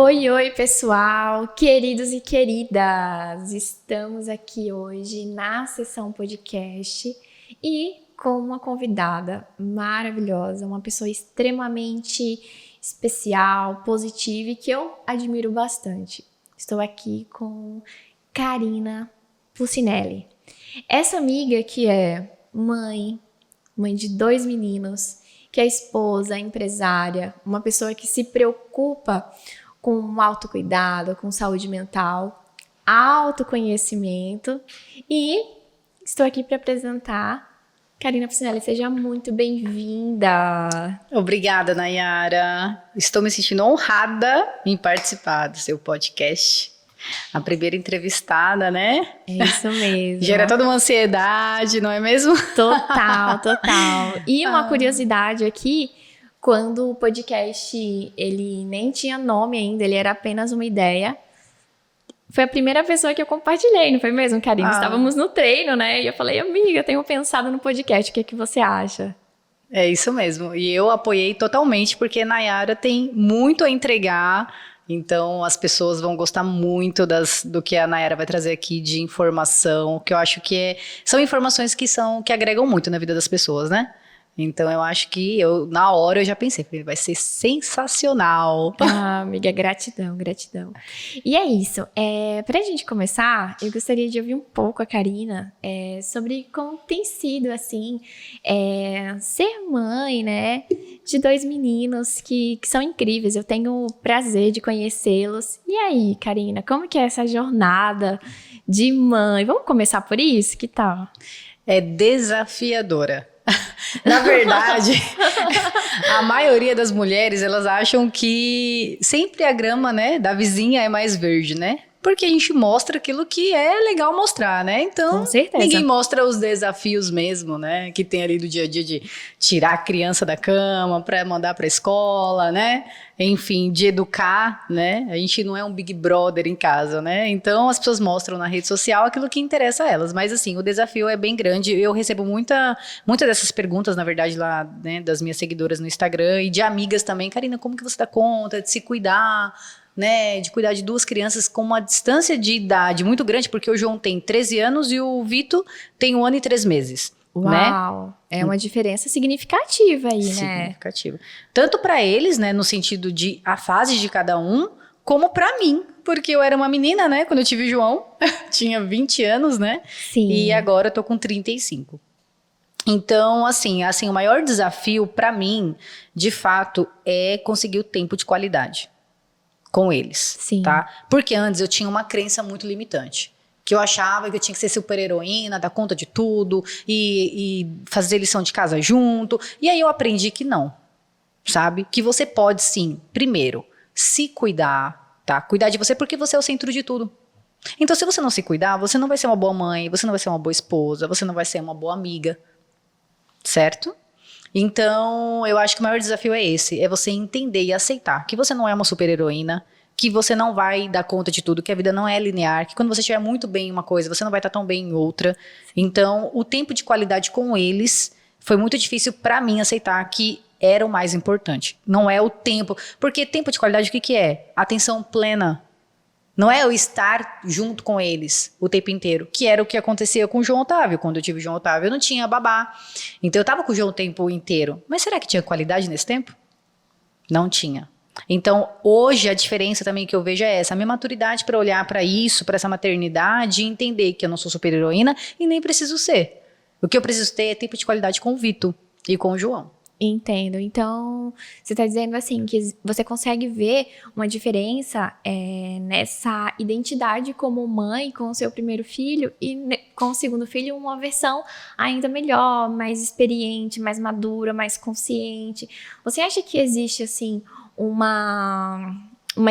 Oi, oi, pessoal, queridos e queridas! Estamos aqui hoje na sessão podcast e com uma convidada maravilhosa, uma pessoa extremamente especial, positiva e que eu admiro bastante. Estou aqui com Karina Pucinelli. Essa amiga que é mãe de 2 meninos, que é esposa, empresária, uma pessoa que se preocupa com autocuidado, com saúde mental, autoconhecimento e estou aqui para apresentar Karina Pucinelli. Seja muito bem-vinda. Obrigada, Nayara. Estou me sentindo honrada em participar do seu podcast. A primeira entrevistada, né? É isso mesmo. Gera toda uma ansiedade, não é mesmo? Total. E uma curiosidade aqui, quando o podcast, ele nem tinha nome ainda, ele era apenas uma ideia, foi a primeira pessoa que eu compartilhei, não foi mesmo, Karina? Estávamos no treino, né? E eu falei, amiga, tenho pensado no podcast, o que você acha? É isso mesmo. E eu apoiei totalmente, porque Nayara tem muito a entregar. Então, as pessoas vão gostar muito do que a Nayara vai trazer aqui de informação, que eu acho que são informações que agregam muito na vida das pessoas, né? Então, eu acho que na hora eu já pensei, vai ser sensacional. Ah, amiga, gratidão. E é isso, pra gente começar, eu gostaria de ouvir um pouco a Karina sobre como tem sido, assim, ser mãe, né, de 2 meninos que são incríveis. Eu tenho o prazer de conhecê-los. E aí, Karina, como que é essa jornada de mãe? Vamos começar por isso? Que tal? É desafiadora. Na verdade, a maioria das mulheres, elas acham que sempre a grama, né, da vizinha é mais verde, né? Porque a gente mostra aquilo que é legal mostrar, né? Então, com certeza. Ninguém mostra os desafios mesmo, né? Que tem ali do dia a dia de tirar a criança da cama para mandar para a escola, né? Enfim, de educar, né? A gente não é um Big Brother em casa, né? Então, as pessoas mostram na rede social aquilo que interessa a elas. Mas, assim, o desafio é bem grande. Eu recebo muita dessas perguntas, na verdade, lá, né, das minhas seguidoras no Instagram e de amigas também. Karina, como que você dá conta de se cuidar, né, de cuidar de 2 crianças com uma distância de idade muito grande, porque o João tem 13 anos e o Vitor tem 1 ano e 3 meses. Uau! Né? É uma diferença significativa aí, né? Significativa. Tanto para eles, né, no sentido de a fase de cada um, como para mim, porque eu era uma menina, né, quando eu tive o João, tinha 20 anos, né? Sim. E agora eu tô com 35. Então, assim, o maior desafio para mim, de fato, é conseguir o tempo de qualidade com eles. Sim. Tá? Porque antes eu tinha uma crença muito limitante. Que eu achava que eu tinha que ser super heroína, dar conta de tudo e fazer lição de casa junto. E aí eu aprendi que não, sabe? Que você pode sim, primeiro, se cuidar, tá? Cuidar de você porque você é o centro de tudo. Então, se você não se cuidar, você não vai ser uma boa mãe, você não vai ser uma boa esposa, você não vai ser uma boa amiga, certo? Então, eu acho que o maior desafio é esse, é você entender e aceitar que você não é uma super heroína, que você não vai dar conta de tudo, que a vida não é linear, que quando você estiver muito bem em uma coisa, você não vai estar tão bem em outra. Então, o tempo de qualidade com eles foi muito difícil para mim aceitar que era o mais importante. Não é o tempo, porque tempo de qualidade o que é? Atenção plena. Não é eu estar junto com eles o tempo inteiro, que era o que acontecia com o João Otávio. Quando eu tive o João Otávio, eu não tinha babá. Então, eu estava com o João o tempo inteiro. Mas será que tinha qualidade nesse tempo? Não tinha. Então, hoje, a diferença também que eu vejo é essa. A minha maturidade para olhar para isso, para essa maternidade, e entender que eu não sou super heroína e nem preciso ser. O que eu preciso ter é tempo de qualidade com o Vitor e com o João. Entendo. Então, você está dizendo assim, que você consegue ver uma diferença nessa identidade como mãe com o seu primeiro filho e com o segundo filho uma versão ainda melhor, mais experiente, mais madura, mais consciente. Você acha que existe, assim, uma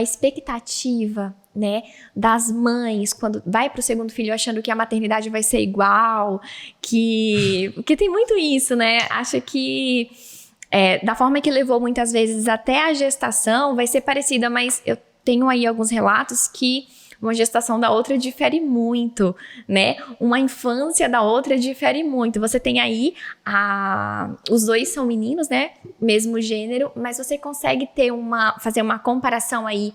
expectativa, né, das mães quando vai pro segundo filho achando que a maternidade vai ser igual, porque tem muito isso, né? Acha que da forma que levou muitas vezes até a gestação vai ser parecida, mas eu tenho aí alguns relatos que uma gestação da outra difere muito, né? Uma infância da outra difere muito. Você tem aí, os dois são meninos, né? Mesmo gênero, mas você consegue fazer uma comparação aí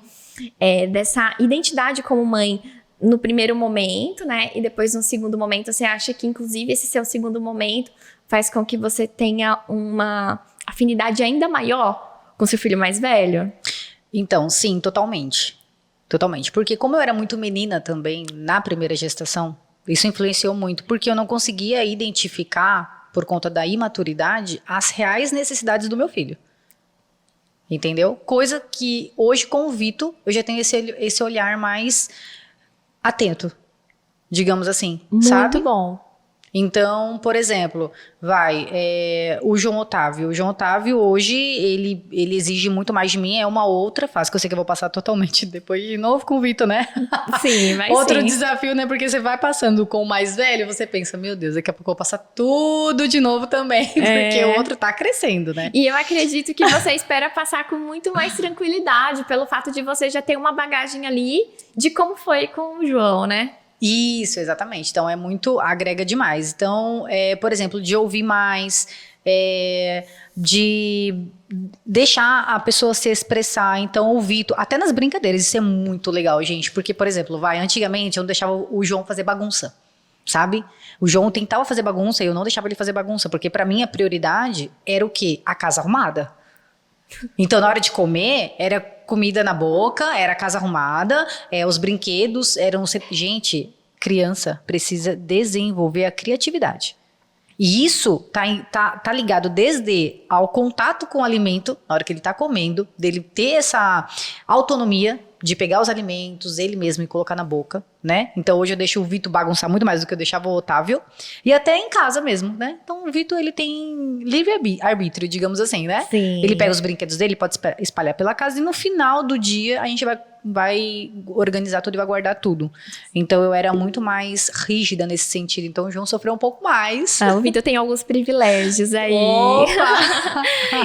dessa identidade como mãe no primeiro momento, né? E depois no segundo momento, você acha que inclusive esse seu segundo momento faz com que você tenha uma afinidade ainda maior com seu filho mais velho? Então, sim, totalmente. Totalmente. Porque como eu era muito menina também na primeira gestação, isso influenciou muito, porque eu não conseguia identificar, por conta da imaturidade, as reais necessidades do meu filho. Entendeu? Coisa que hoje com o Vito, eu já tenho esse olhar mais atento, digamos assim, sabe? Muito bom. Então, por exemplo, o João Otávio. O João Otávio hoje, ele exige muito mais de mim, é uma outra fase, que eu sei que eu vou passar totalmente depois de novo com o Vitor, né? Sim, mas Outro desafio, né? Porque você vai passando com o mais velho, você pensa, meu Deus, daqui a pouco eu vou passar tudo de novo também, porque o outro tá crescendo, né? E eu acredito que você espera passar com muito mais tranquilidade, pelo fato de você já ter uma bagagem ali de como foi com o João, né? Isso, exatamente. Então, agrega demais. Então, por exemplo, de ouvir mais, de deixar a pessoa se expressar. Então, ouvir, até nas brincadeiras, isso é muito legal, gente. Porque, por exemplo, antigamente eu não deixava o João fazer bagunça, sabe? O João tentava fazer bagunça e eu não deixava ele fazer bagunça, porque pra mim a prioridade era o quê? A casa arrumada. Então, na hora de comer, era comida na boca, era a casa arrumada, os brinquedos eram... Gente, criança precisa desenvolver a criatividade. E isso tá ligado desde ao contato com o alimento, na hora que ele tá comendo, dele ter essa autonomia de pegar os alimentos, ele mesmo, e colocar na boca, né? Então, hoje eu deixo o Vitor bagunçar muito mais do que eu deixava o Otávio. E até em casa mesmo, né? Então, o Vitor, ele tem livre-arbítrio, digamos assim, né? Sim. Ele pega os brinquedos dele, pode espalhar pela casa, e no final do dia, a gente vai organizar tudo e vai guardar tudo. Então, eu era muito mais rígida nesse sentido. Então, o João sofreu um pouco mais. O Vitor tem alguns privilégios aí. Opa!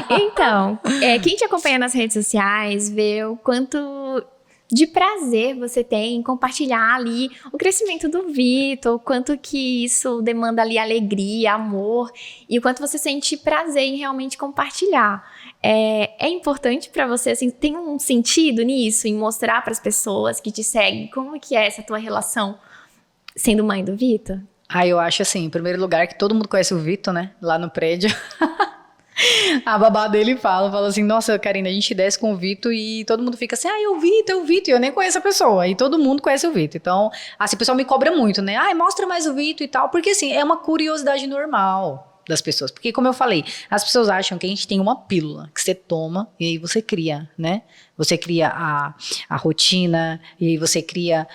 Então, quem te acompanha nas redes sociais vê o quanto de prazer você tem em compartilhar ali o crescimento do Vitor, o quanto que isso demanda ali alegria, amor, e o quanto você sente prazer em realmente compartilhar. É importante pra você, assim, tem um sentido nisso, em mostrar pras pessoas que te seguem como que é essa tua relação sendo mãe do Vitor? Eu acho assim, em primeiro lugar, que todo mundo conhece o Vitor, né? Lá no prédio. A babá dele fala assim, nossa, Karina, a gente desce com o Vitor e todo mundo fica assim, é o Vitor, e eu nem conheço a pessoa, e todo mundo conhece o Vitor. Então, assim, o pessoal me cobra muito, né? Mostra mais o Vitor e tal, porque assim, é uma curiosidade normal das pessoas. Porque, como eu falei, as pessoas acham que a gente tem uma pílula que você toma e aí você cria, né? Você cria a rotina, e aí você cria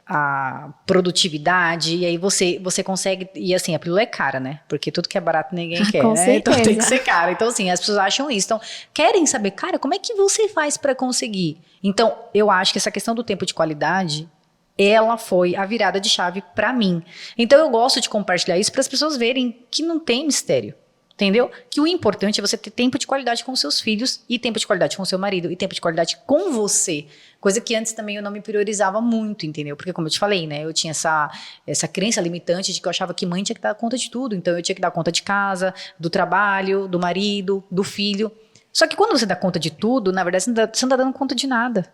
a produtividade, e aí você consegue, e assim, a pílula é cara, né? Porque tudo que é barato ninguém quer, Com né? certeza. Então tem que ser caro. Então, assim, as pessoas acham isso. Então, querem saber, cara, como é que você faz pra conseguir? Então, eu acho que essa questão do tempo de qualidade, ela foi a virada de chave pra mim. Então, eu gosto de compartilhar isso para as pessoas verem que não tem mistério. Entendeu? Que o importante é você ter tempo de qualidade com seus filhos, e tempo de qualidade com seu marido, e tempo de qualidade com você. Coisa que antes também eu não me priorizava muito, entendeu? Porque, como eu te falei, né? Eu tinha essa crença limitante de que eu achava que mãe tinha que dar conta de tudo. Então, eu tinha que dar conta de casa, do trabalho, do marido, do filho. Só que quando você dá conta de tudo, na verdade, você não está dando conta de nada.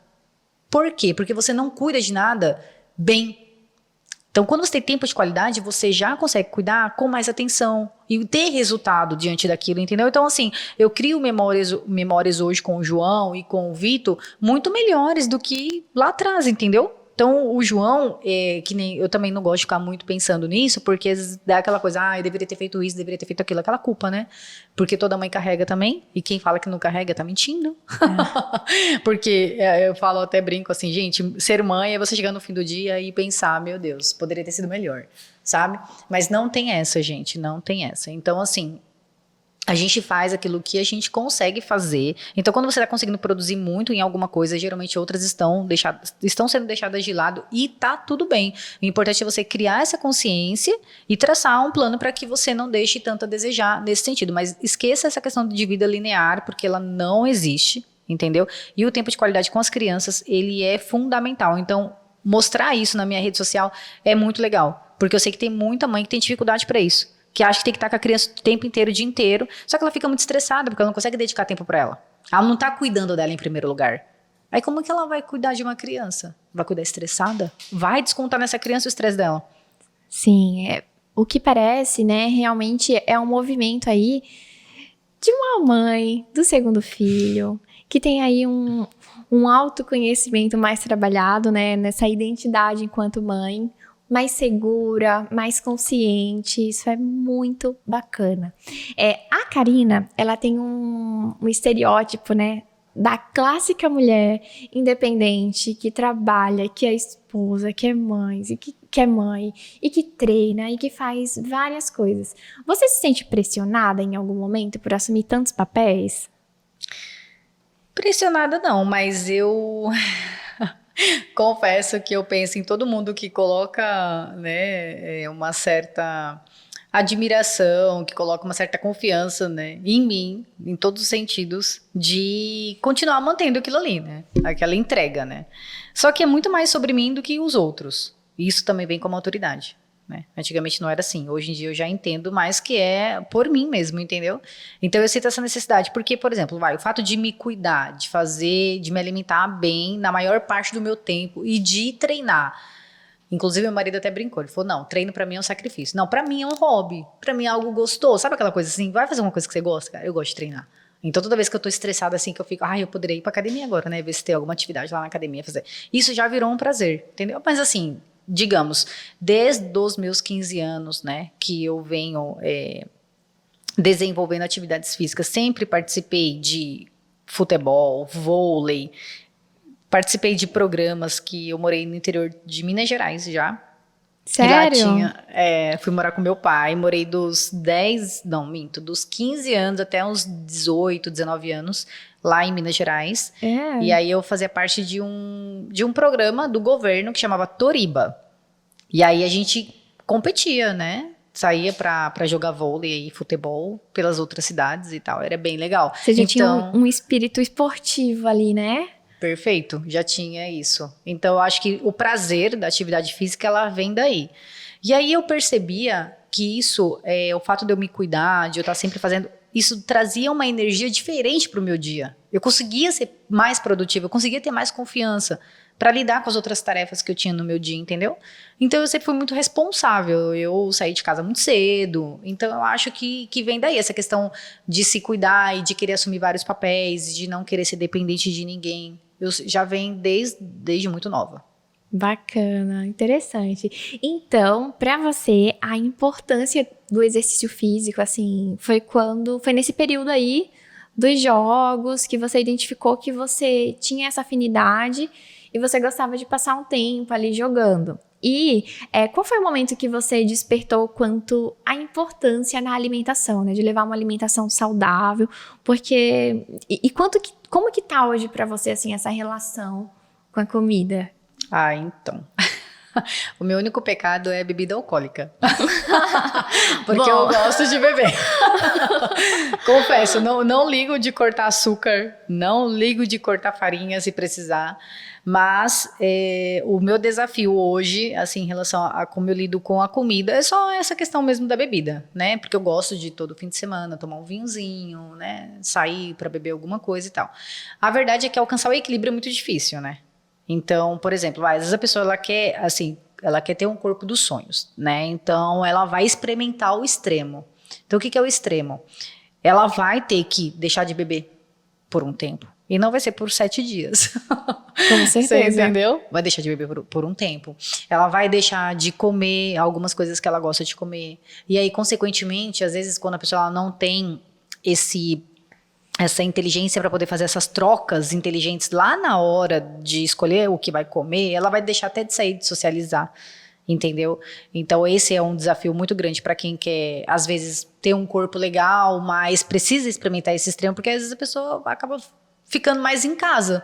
Por quê? Porque você não cuida de nada bem. Então, quando você tem tempo de qualidade, você já consegue cuidar com mais atenção e ter resultado diante daquilo, entendeu? Então, assim, eu crio memórias hoje com o João e com o Vitor muito melhores do que lá atrás, entendeu? Então, o João, que nem eu também não gosto de ficar muito pensando nisso, porque às vezes dá aquela coisa, eu deveria ter feito isso, deveria ter feito aquilo, aquela culpa, né? Porque toda mãe carrega também, e quem fala que não carrega tá mentindo. Porque eu falo, até brinco assim, gente, ser mãe é você chegar no fim do dia e pensar, meu Deus, poderia ter sido melhor, sabe? Mas não tem essa, gente, não tem essa. Então, assim, a gente faz aquilo que a gente consegue fazer. Então, quando você está conseguindo produzir muito em alguma coisa, geralmente outras estão sendo deixadas de lado, e tá tudo bem. O importante é você criar essa consciência e traçar um plano para que você não deixe tanto a desejar nesse sentido. Mas esqueça essa questão de vida linear, porque ela não existe. entendeu? E o tempo de qualidade com as crianças, ele é fundamental. Então, mostrar isso na minha rede social é muito legal, porque eu sei que tem muita mãe que tem dificuldade para isso, que acha que tem que estar com a criança o tempo inteiro, o dia inteiro, só que ela fica muito estressada, porque ela não consegue dedicar tempo para ela. Ela não tá cuidando dela em primeiro lugar. Aí como que ela vai cuidar de uma criança? Vai cuidar estressada? Vai descontar nessa criança o estresse dela. Sim, o que parece, né, realmente é um movimento aí de uma mãe do segundo filho, que tem aí um autoconhecimento mais trabalhado, né, nessa identidade enquanto mãe, mais segura, mais consciente, isso é muito bacana. A Karina, ela tem um estereótipo, né, da clássica mulher independente, que trabalha, que é esposa, que é mãe, e que treina, e que faz várias coisas. Você se sente pressionada em algum momento por assumir tantos papéis? Pressionada não, mas eu confesso que eu penso em todo mundo que coloca, né, uma certa admiração, que coloca uma certa confiança, né, em mim, em todos os sentidos, de continuar mantendo aquilo ali, né, aquela entrega, né. Só que é muito mais sobre mim do que os outros. Isso também vem como autoridade, né. Antigamente não era assim, hoje em dia eu já entendo mais que é por mim mesmo, entendeu? Então eu sinto essa necessidade, porque, por exemplo, o fato de me cuidar, de me alimentar bem na maior parte do meu tempo e de treinar. Inclusive, meu marido até brincou. Ele falou, não, treino pra mim é um sacrifício. Não, pra mim é um hobby. Pra mim é algo gostoso. Sabe aquela coisa assim? Vai fazer uma coisa que você gosta, cara? Eu gosto de treinar. Então, toda vez que eu tô estressada assim, que eu fico, eu poderia ir pra academia agora, né? Ver se tem alguma atividade lá na academia, fazer. Isso já virou um prazer, entendeu? Mas assim, digamos, desde os meus 15 anos, né? Que eu venho desenvolvendo atividades físicas. Sempre participei de futebol, vôlei. Participei de programas que eu morei no interior de Minas Gerais já. Sério? E lá fui morar com meu pai, morei dos 15 anos até uns 18, 19 anos lá em Minas Gerais. E aí eu fazia parte de um programa do governo que chamava Toriba. E aí a gente competia, né? Saía pra jogar vôlei e futebol pelas outras cidades e tal. Era bem legal. Você já tinha um espírito esportivo ali, né? Perfeito, já tinha isso. Então, eu acho que o prazer da atividade física, ela vem daí. E aí eu percebia que isso, o fato de eu me cuidar, de eu estar sempre fazendo, isso trazia uma energia diferente para o meu dia. Eu conseguia ser mais produtiva, eu conseguia ter mais confiança para lidar com as outras tarefas que eu tinha no meu dia, entendeu? Então, eu sempre fui muito responsável, eu saí de casa muito cedo, então eu acho que vem daí essa questão de se cuidar e de querer assumir vários papéis, de não querer ser dependente de ninguém. Eu já venho desde muito nova. Bacana, interessante. Então, para você, a importância do exercício físico, assim, foi nesse período aí dos jogos que você identificou que você tinha essa afinidade e você gostava de passar um tempo ali jogando. E qual foi o momento que você despertou quanto à importância na alimentação, né? De levar uma alimentação saudável, porque... como que tá hoje pra você, assim, essa relação com a comida? Então... O meu único pecado é bebida alcoólica. Porque eu gosto de beber. Confesso, não ligo de cortar açúcar, não ligo de cortar farinha se precisar. Mas o meu desafio hoje, assim, em relação a como eu lido com a comida, é só essa questão mesmo da bebida, né? Porque eu gosto de todo fim de semana tomar um vinhozinho, né? Sair para beber alguma coisa e tal. A verdade é que alcançar o equilíbrio é muito difícil, né? Então, por exemplo, às vezes a pessoa ela quer ter um corpo dos sonhos, né? Então, ela vai experimentar o extremo. Então, o que é o extremo? Ela vai ter que deixar de beber por um tempo. E não vai ser por 7 dias. Com certeza. Você entendeu? Vai deixar de beber por um tempo. Ela vai deixar de comer algumas coisas que ela gosta de comer. E aí, consequentemente, às vezes, quando a pessoa ela não tem essa inteligência para poder fazer essas trocas inteligentes lá na hora de escolher o que vai comer, ela vai deixar até de sair, de socializar, entendeu? Então esse é um desafio muito grande para quem quer, às vezes, ter um corpo legal, mas precisa experimentar esse extremo, porque às vezes a pessoa acaba ficando mais em casa.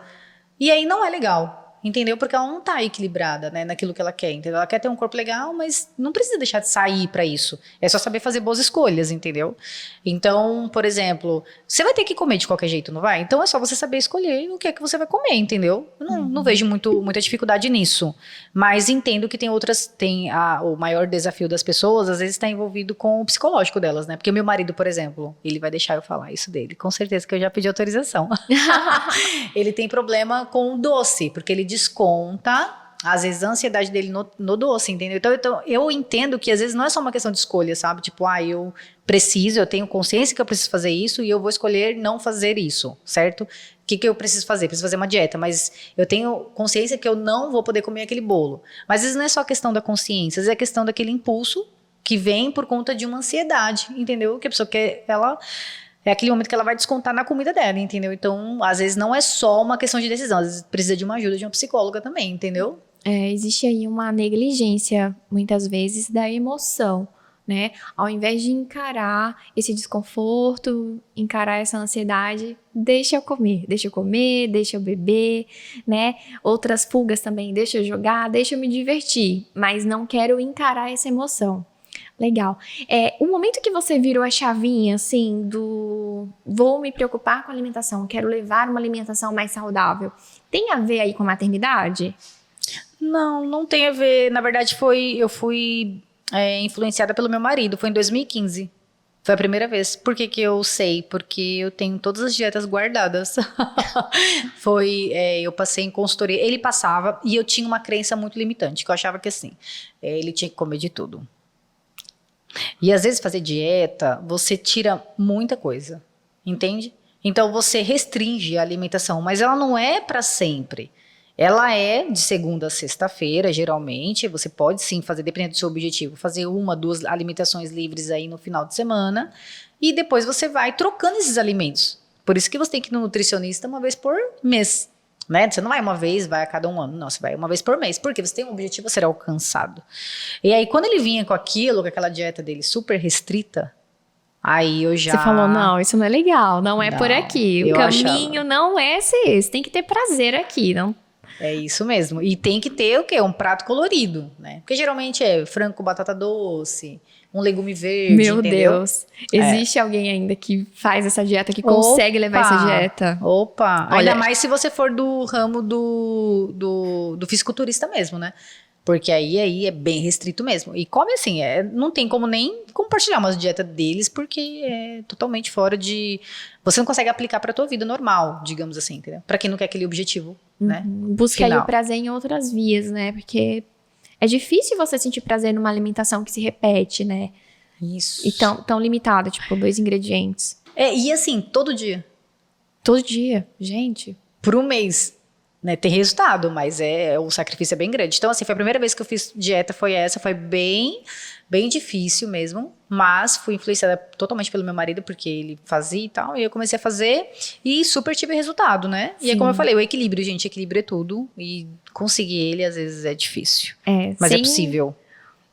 E aí não é legal. entendeu? Porque ela não tá equilibrada, né, naquilo que ela quer, entendeu? Ela quer ter um corpo legal, mas não precisa deixar de sair pra isso. É só saber fazer boas escolhas, entendeu? Então, por exemplo, você vai ter que comer de qualquer jeito, não vai? Então é só você saber escolher o que é que você vai comer, entendeu? Eu não vejo muita dificuldade nisso. Mas entendo que o maior desafio das pessoas, às vezes, está envolvido com o psicológico delas, né? Porque o meu marido, por exemplo, ele vai deixar eu falar isso dele. Com certeza que eu já pedi autorização. Ele tem problema com o doce, porque ele desconta, às vezes, a ansiedade dele no doce, entendeu? Então, eu entendo que, às vezes, não é só uma questão de escolha, sabe? Tipo, eu tenho consciência que eu preciso fazer isso e eu vou escolher não fazer isso, certo? O que eu preciso fazer? Preciso fazer uma dieta, mas eu tenho consciência que eu não vou poder comer aquele bolo. Mas, às vezes, não é só a questão da consciência, às vezes é a questão daquele impulso que vem por conta de uma ansiedade, entendeu? Que a pessoa quer, é aquele momento que ela vai descontar na comida dela, entendeu? Então, às vezes, não é só uma questão de decisão, às vezes precisa de uma ajuda de uma psicóloga também, entendeu? Existe aí uma negligência, muitas vezes, da emoção, né? Ao invés de encarar esse desconforto, encarar essa ansiedade, deixa eu comer, deixa eu beber, né? Outras fugas também, deixa eu jogar, deixa eu me divertir, mas não quero encarar essa emoção. Legal. O momento que você virou a chavinha, assim, vou me preocupar com a alimentação, quero levar uma alimentação mais saudável, tem a ver aí com a maternidade? Não tem a ver. Na verdade, eu fui influenciada pelo meu marido. Foi em 2015. Foi a primeira vez. Por que eu sei? Porque eu tenho todas as dietas guardadas. Eu passei em consultoria. Ele passava e eu tinha uma crença muito limitante, que eu achava que assim, ele tinha que comer de tudo. E às vezes fazer dieta, você tira muita coisa, entende? Então você restringe a alimentação, mas ela não é para sempre. Ela é de segunda a sexta-feira, geralmente. Você pode sim fazer, dependendo do seu objetivo, fazer 1, 2 alimentações livres aí no final de semana. E depois você vai trocando esses alimentos. Por isso que você tem que ir no nutricionista uma vez por mês. Né? Você não vai uma vez, vai a cada 1 ano. Não, você vai uma vez por mês. Porque você tem um objetivo a ser alcançado. E aí, quando ele vinha com aquela dieta dele super restrita, aí eu já... Você falou, não, isso não é legal, não é por aqui. O caminho não é esse, tem que ter prazer aqui, não... É isso mesmo. E tem que ter o quê? Um prato colorido, né? Porque geralmente é frango com batata doce, um legume verde, Meu entendeu? Deus. Existe alguém ainda que faz essa dieta, que consegue levar essa dieta? Opa! Olha, ainda mais se você for do ramo do fisiculturista mesmo, né? Porque aí é bem restrito mesmo. E come assim, não tem como nem compartilhar uma dieta deles, porque é totalmente fora de... Você não consegue aplicar pra tua vida normal, digamos assim, entendeu? Pra quem não quer aquele objetivo, né? Busca aí o prazer em outras vias, né? Porque é difícil você sentir prazer numa alimentação que se repete, né? Isso. E tão limitada, tipo, 2 ingredientes. E assim, todo dia. Todo dia, gente. Por um mês. Né, tem resultado, mas o sacrifício é bem grande. Então, assim, foi a primeira vez que eu fiz dieta, foi bem, bem difícil mesmo, mas fui influenciada totalmente pelo meu marido, porque ele fazia e tal, e eu comecei a fazer e super tive resultado, né? Sim. E é como eu falei, o equilíbrio, gente, equilíbrio é tudo, e conseguir ele, às vezes, é difícil. Mas é possível.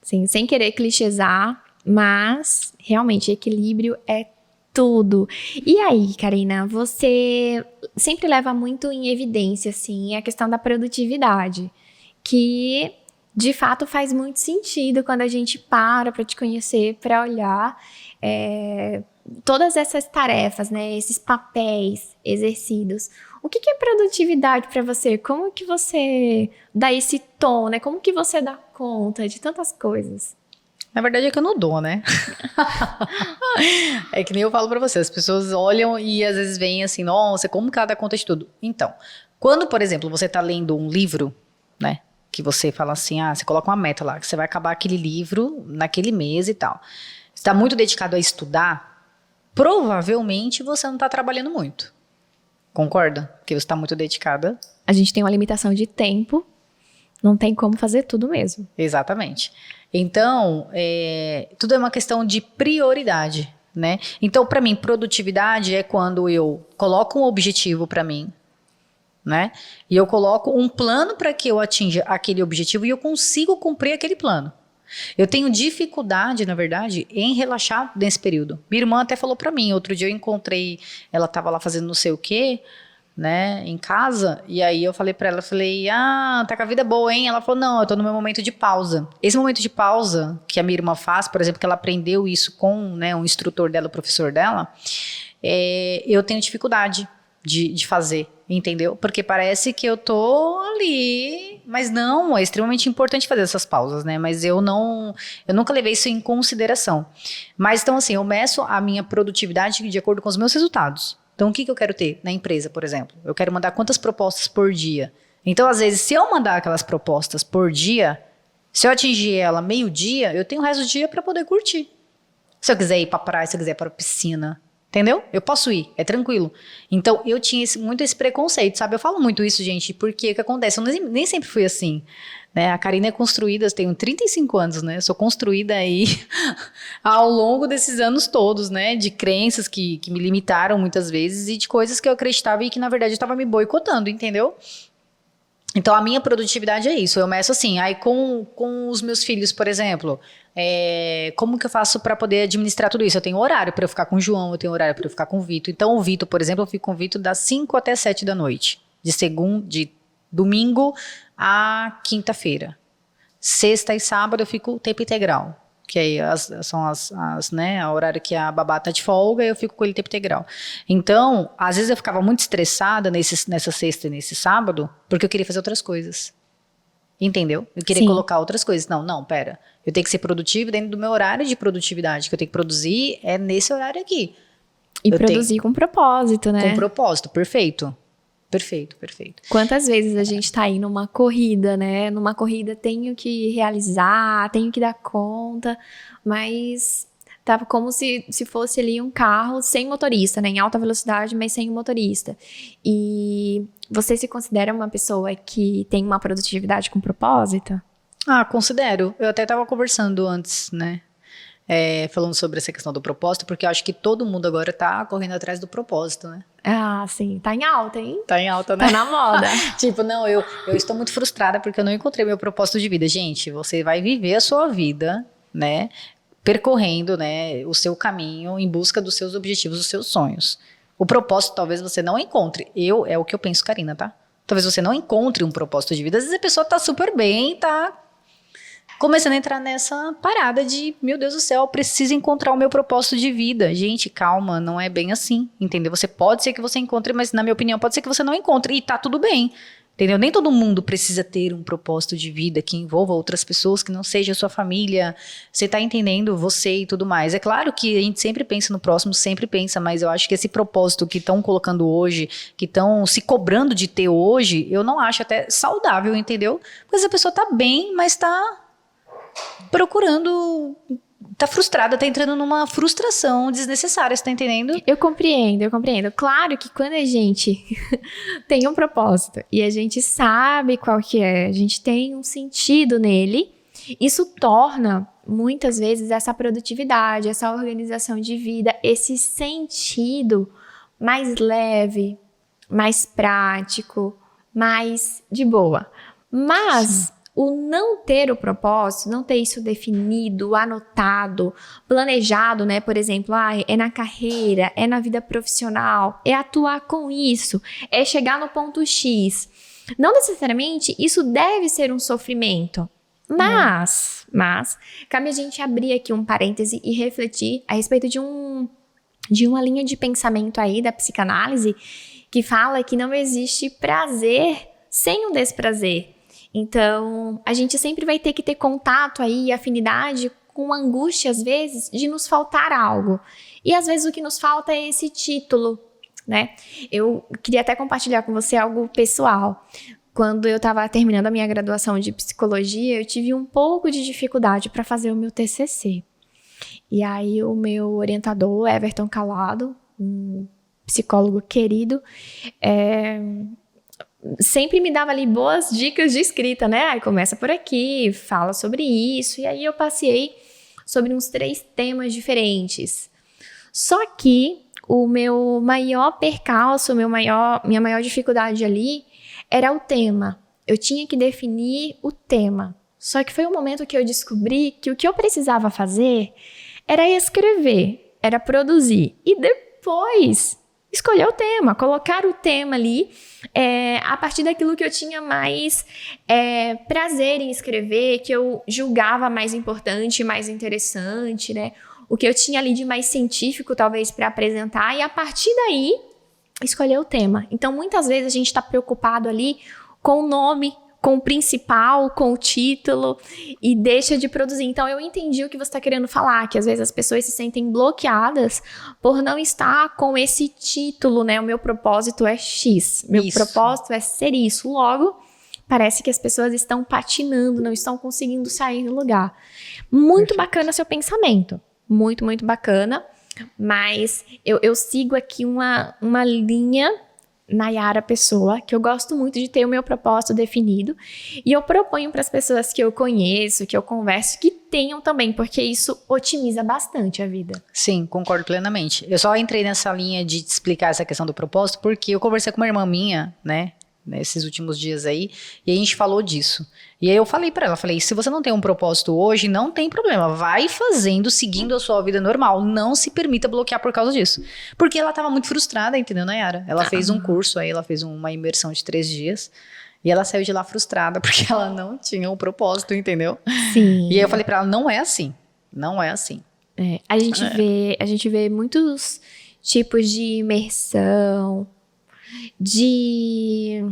Sim, sem querer clichêsar, mas, realmente, equilíbrio é tudo. E aí, Karina, você sempre leva muito em evidência, assim, a questão da produtividade, que de fato faz muito sentido quando a gente para te conhecer, para olhar todas essas tarefas, né, esses papéis exercidos. O que é produtividade para você? Como que você dá esse tom, né? Como que você dá conta de tantas coisas? Na verdade é que eu não dou, né? É que nem eu falo pra você, as pessoas olham e às vezes veem assim, nossa, como que ela dá conta de tudo? Então, quando, por exemplo, você tá lendo um livro, né? Que você fala assim, você coloca uma meta lá, que você vai acabar aquele livro naquele mês e tal. Você tá muito dedicado a estudar, provavelmente você não tá trabalhando muito. Concorda? Porque você tá muito dedicada. A gente tem uma limitação de tempo, não tem como fazer tudo mesmo. Exatamente. Então, tudo é uma questão de prioridade, né? Então, para mim, produtividade é quando eu coloco um objetivo para mim, né? E eu coloco um plano para que eu atinja aquele objetivo e eu consigo cumprir aquele plano. Eu tenho dificuldade, na verdade, em relaxar nesse período. Minha irmã até falou para mim, outro dia eu encontrei, ela estava lá fazendo não sei o quê, né, em casa, e aí eu falei pra ela, tá com a vida boa, hein? Ela falou, não, eu tô no meu momento de pausa. Esse momento de pausa que a minha irmã faz, por exemplo, que ela aprendeu isso com, né, um instrutor dela, o professor dela, eu tenho dificuldade de fazer, entendeu? Porque parece que eu tô ali, mas não, é extremamente importante fazer essas pausas, né? Mas eu nunca levei isso em consideração. Mas então assim, eu meço a minha produtividade de acordo com os meus resultados. Então o que eu quero ter na empresa, por exemplo? Eu quero mandar quantas propostas por dia? Então às vezes, se eu mandar aquelas propostas por dia, se eu atingir ela meio-dia, eu tenho o resto do dia para poder curtir. Se eu quiser ir pra praia, se eu quiser ir pra piscina, entendeu? Eu posso ir, é tranquilo. Então, eu tinha muito esse preconceito, sabe? Eu falo muito isso, gente, porque o que acontece? Eu nem sempre fui assim, né? A Karina é construída, eu tenho 35 anos, né? Eu sou construída aí ao longo desses anos todos, né? De crenças que me limitaram muitas vezes e de coisas que eu acreditava e que, na verdade, eu estava me boicotando, entendeu? Então, a minha produtividade é isso. Eu meço assim, aí com os meus filhos, por exemplo, como que eu faço para poder administrar tudo isso? Eu tenho horário para eu ficar com o João, eu tenho horário para eu ficar com o Vitor. Então, o Vitor, por exemplo, eu fico com o Vitor das 5 até 7 da noite. De domingo a quinta-feira. Sexta e sábado eu fico tempo integral. Que aí são né, a horário que a babá tá de folga e eu fico com ele tempo integral. Então, às vezes eu ficava muito estressada nessa sexta e nesse sábado, porque eu queria fazer outras coisas. Entendeu? Eu queria colocar outras coisas. Não, pera. Eu tenho que ser produtivo dentro do meu horário de produtividade, que eu tenho que produzir nesse horário aqui. E produzir com propósito, né? Com propósito, perfeito. Perfeito. Quantas vezes a gente tá aí numa corrida, né? Numa corrida tenho que realizar, tenho que dar conta, mas tava como se fosse ali um carro sem motorista, né? Em alta velocidade, mas sem motorista. E você se considera uma pessoa que tem uma produtividade com propósito? Considero. Eu até tava conversando antes, né? Falando sobre essa questão do propósito, porque eu acho que todo mundo agora tá correndo atrás do propósito, né? Sim. Tá em alta, hein? Tá em alta, né? Tá na moda. Tipo, não, eu estou muito frustrada porque eu não encontrei meu propósito de vida. Gente, você vai viver a sua vida, né? Percorrendo, né, o seu caminho em busca dos seus objetivos, dos seus sonhos. O propósito talvez você não encontre. É o que eu penso, Karina, tá? Talvez você não encontre um propósito de vida. Às vezes a pessoa tá super bem, tá começando a entrar nessa parada de, meu Deus do céu, eu preciso encontrar o meu propósito de vida. Gente, calma, não é bem assim, entendeu? Pode ser que você encontre, mas na minha opinião pode ser que você não encontre e tá tudo bem, entendeu? Nem todo mundo precisa ter um propósito de vida que envolva outras pessoas, que não seja a sua família, você tá entendendo, você e tudo mais. É claro que a gente sempre pensa no próximo, sempre pensa, mas eu acho que esse propósito que estão colocando hoje, que estão se cobrando de ter hoje, eu não acho até saudável, entendeu? Porque a pessoa tá bem, mas tá procurando, tá frustrada, tá entrando numa frustração desnecessária, você tá entendendo? Eu compreendo. Claro que quando a gente tem um propósito e a gente sabe qual que é, a gente tem um sentido nele, isso torna, muitas vezes, essa produtividade, essa organização de vida, esse sentido mais leve, mais prático, mais de boa. Mas o não ter o propósito, não ter isso definido, anotado, planejado, né? Por exemplo, é na carreira, é na vida profissional, é atuar com isso, é chegar no ponto X. Não necessariamente isso deve ser um sofrimento, mas cabe a gente abrir aqui um parêntese e refletir a respeito de uma linha de pensamento aí da psicanálise que fala que não existe prazer sem o desprazer. Então, a gente sempre vai ter que ter contato aí, afinidade com angústia, às vezes, de nos faltar algo. E, às vezes, o que nos falta é esse título, né? Eu queria até compartilhar com você algo pessoal. Quando eu estava terminando a minha graduação de psicologia, eu tive um pouco de dificuldade para fazer o meu TCC. E aí, o meu orientador, Everton Calado, um psicólogo querido, sempre me dava ali boas dicas de escrita, né? Aí começa por aqui, fala sobre isso. E aí eu passei sobre uns 3 temas diferentes. Só que o meu maior percalço, minha maior dificuldade ali era o tema. Eu tinha que definir o tema. Só que foi um momento que eu descobri que o que eu precisava fazer era escrever, era produzir. E depois escolher o tema, colocar o tema ali a partir daquilo que eu tinha mais prazer em escrever, que eu julgava mais importante, mais interessante, né? O que eu tinha ali de mais científico, talvez, para apresentar, e a partir daí, escolher o tema. Então, muitas vezes a gente está preocupado ali com o nome, com o principal, com o título, e deixa de produzir. Então, eu entendi o que você está querendo falar, que às vezes as pessoas se sentem bloqueadas por não estar com esse título, né? O meu propósito é X, meu propósito é ser isso. Logo, parece que as pessoas estão patinando, não estão conseguindo sair do lugar. Muito bacana seu pensamento, muito, muito bacana, mas eu sigo aqui uma linha Nayara Pessoa, que eu gosto muito de ter o meu propósito definido, e eu proponho para as pessoas que eu conheço, que eu converso, que tenham também, porque isso otimiza bastante a vida. Sim, concordo plenamente. Eu só entrei nessa linha de te explicar essa questão do propósito, porque eu conversei com uma irmã minha, né, nesses últimos dias aí, e a gente falou disso. E aí eu falei pra ela, falei, se você não tem um propósito hoje, não tem problema, vai fazendo, seguindo a sua vida normal, não se permita bloquear por causa disso. Porque ela tava muito frustrada, entendeu, Nayara? Ela fez um curso aí, ela fez uma imersão de 3 dias, e ela saiu de lá frustrada, porque ela não tinha um propósito, entendeu? Sim. E aí eu falei pra ela, não é assim, não é assim. A gente vê muitos tipos de imersão, de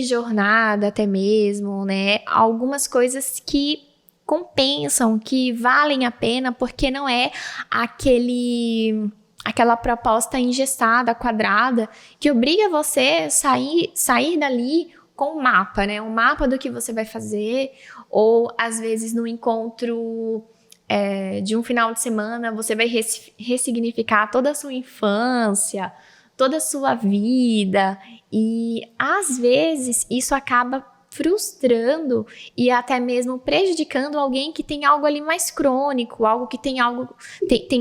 jornada até mesmo, né? Algumas coisas que compensam, que valem a pena, porque não é aquela proposta engessada, quadrada, que obriga você a sair dali com um mapa, né? Um mapa do que você vai fazer, ou às vezes no encontro de um final de semana, você vai ressignificar toda a sua infância, toda a sua vida, e às vezes isso acaba frustrando e até mesmo prejudicando alguém que tem algo ali mais crônico, algo que tem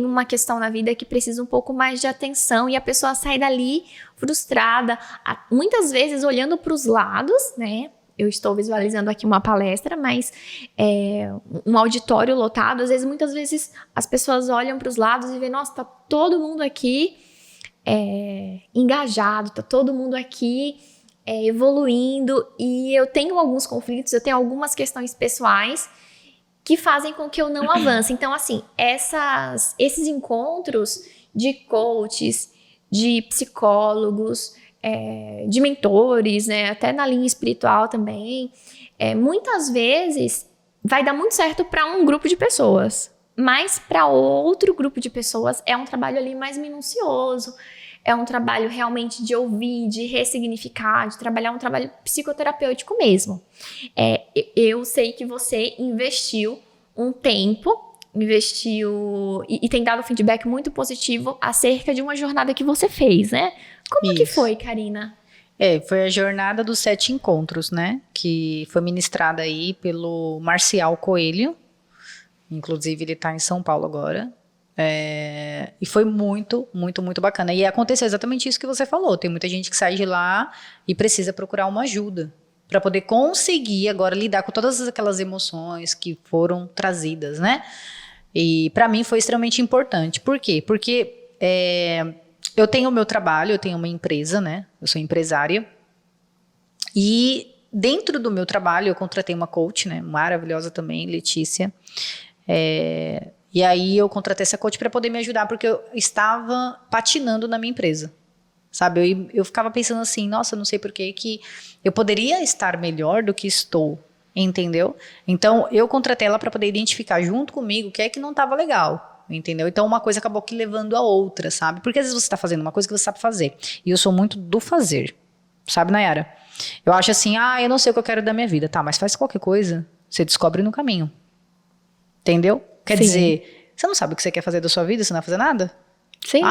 uma questão na vida que precisa um pouco mais de atenção, e a pessoa sai dali frustrada, muitas vezes olhando para os lados, né? Eu estou visualizando aqui uma palestra, mas um auditório lotado, muitas vezes as pessoas olham para os lados e veem, nossa, tá todo mundo aqui engajado, tá todo mundo aqui evoluindo, e eu tenho alguns conflitos, eu tenho algumas questões pessoais que fazem com que eu não avance. Então, assim, esses encontros de coaches, de psicólogos, de mentores, né, até na linha espiritual também, muitas vezes vai dar muito certo para um grupo de pessoas, mas para outro grupo de pessoas é um trabalho ali mais minucioso, é um trabalho realmente de ouvir, de ressignificar, de trabalhar um trabalho psicoterapêutico mesmo. Eu sei que você investiu um tempo, e tem dado feedback muito positivo acerca de uma jornada que você fez, né? Como que foi, Karina? Foi a jornada dos 7 encontros, né? Que foi ministrada aí pelo Marcial Coelho. Inclusive, ele tá em São Paulo agora. E foi muito, muito, muito bacana. E aconteceu exatamente isso que você falou. Tem muita gente que sai de lá e precisa procurar uma ajuda para poder conseguir agora lidar com todas aquelas emoções que foram trazidas, né? E para mim foi extremamente importante. Por quê? Porque eu tenho o meu trabalho, eu tenho uma empresa, né? Eu sou empresária. E dentro do meu trabalho eu contratei uma coach, né? Maravilhosa também, Letícia. E aí eu contratei essa coach para poder me ajudar, porque eu estava patinando na minha empresa, sabe? Eu ficava pensando assim, nossa, não sei por que eu poderia estar melhor do que estou, entendeu? Então, eu contratei ela para poder identificar junto comigo o que é que não estava legal, entendeu? Então, uma coisa acabou que levando a outra, sabe? Porque às vezes você está fazendo uma coisa que você sabe fazer, e eu sou muito do fazer, sabe, Nayara? Eu acho assim, eu não sei o que eu quero da minha vida, tá, mas faz qualquer coisa, você descobre no caminho, entendeu? Quer dizer, você não sabe o que você quer fazer da sua vida, você não vai fazer nada? Sim.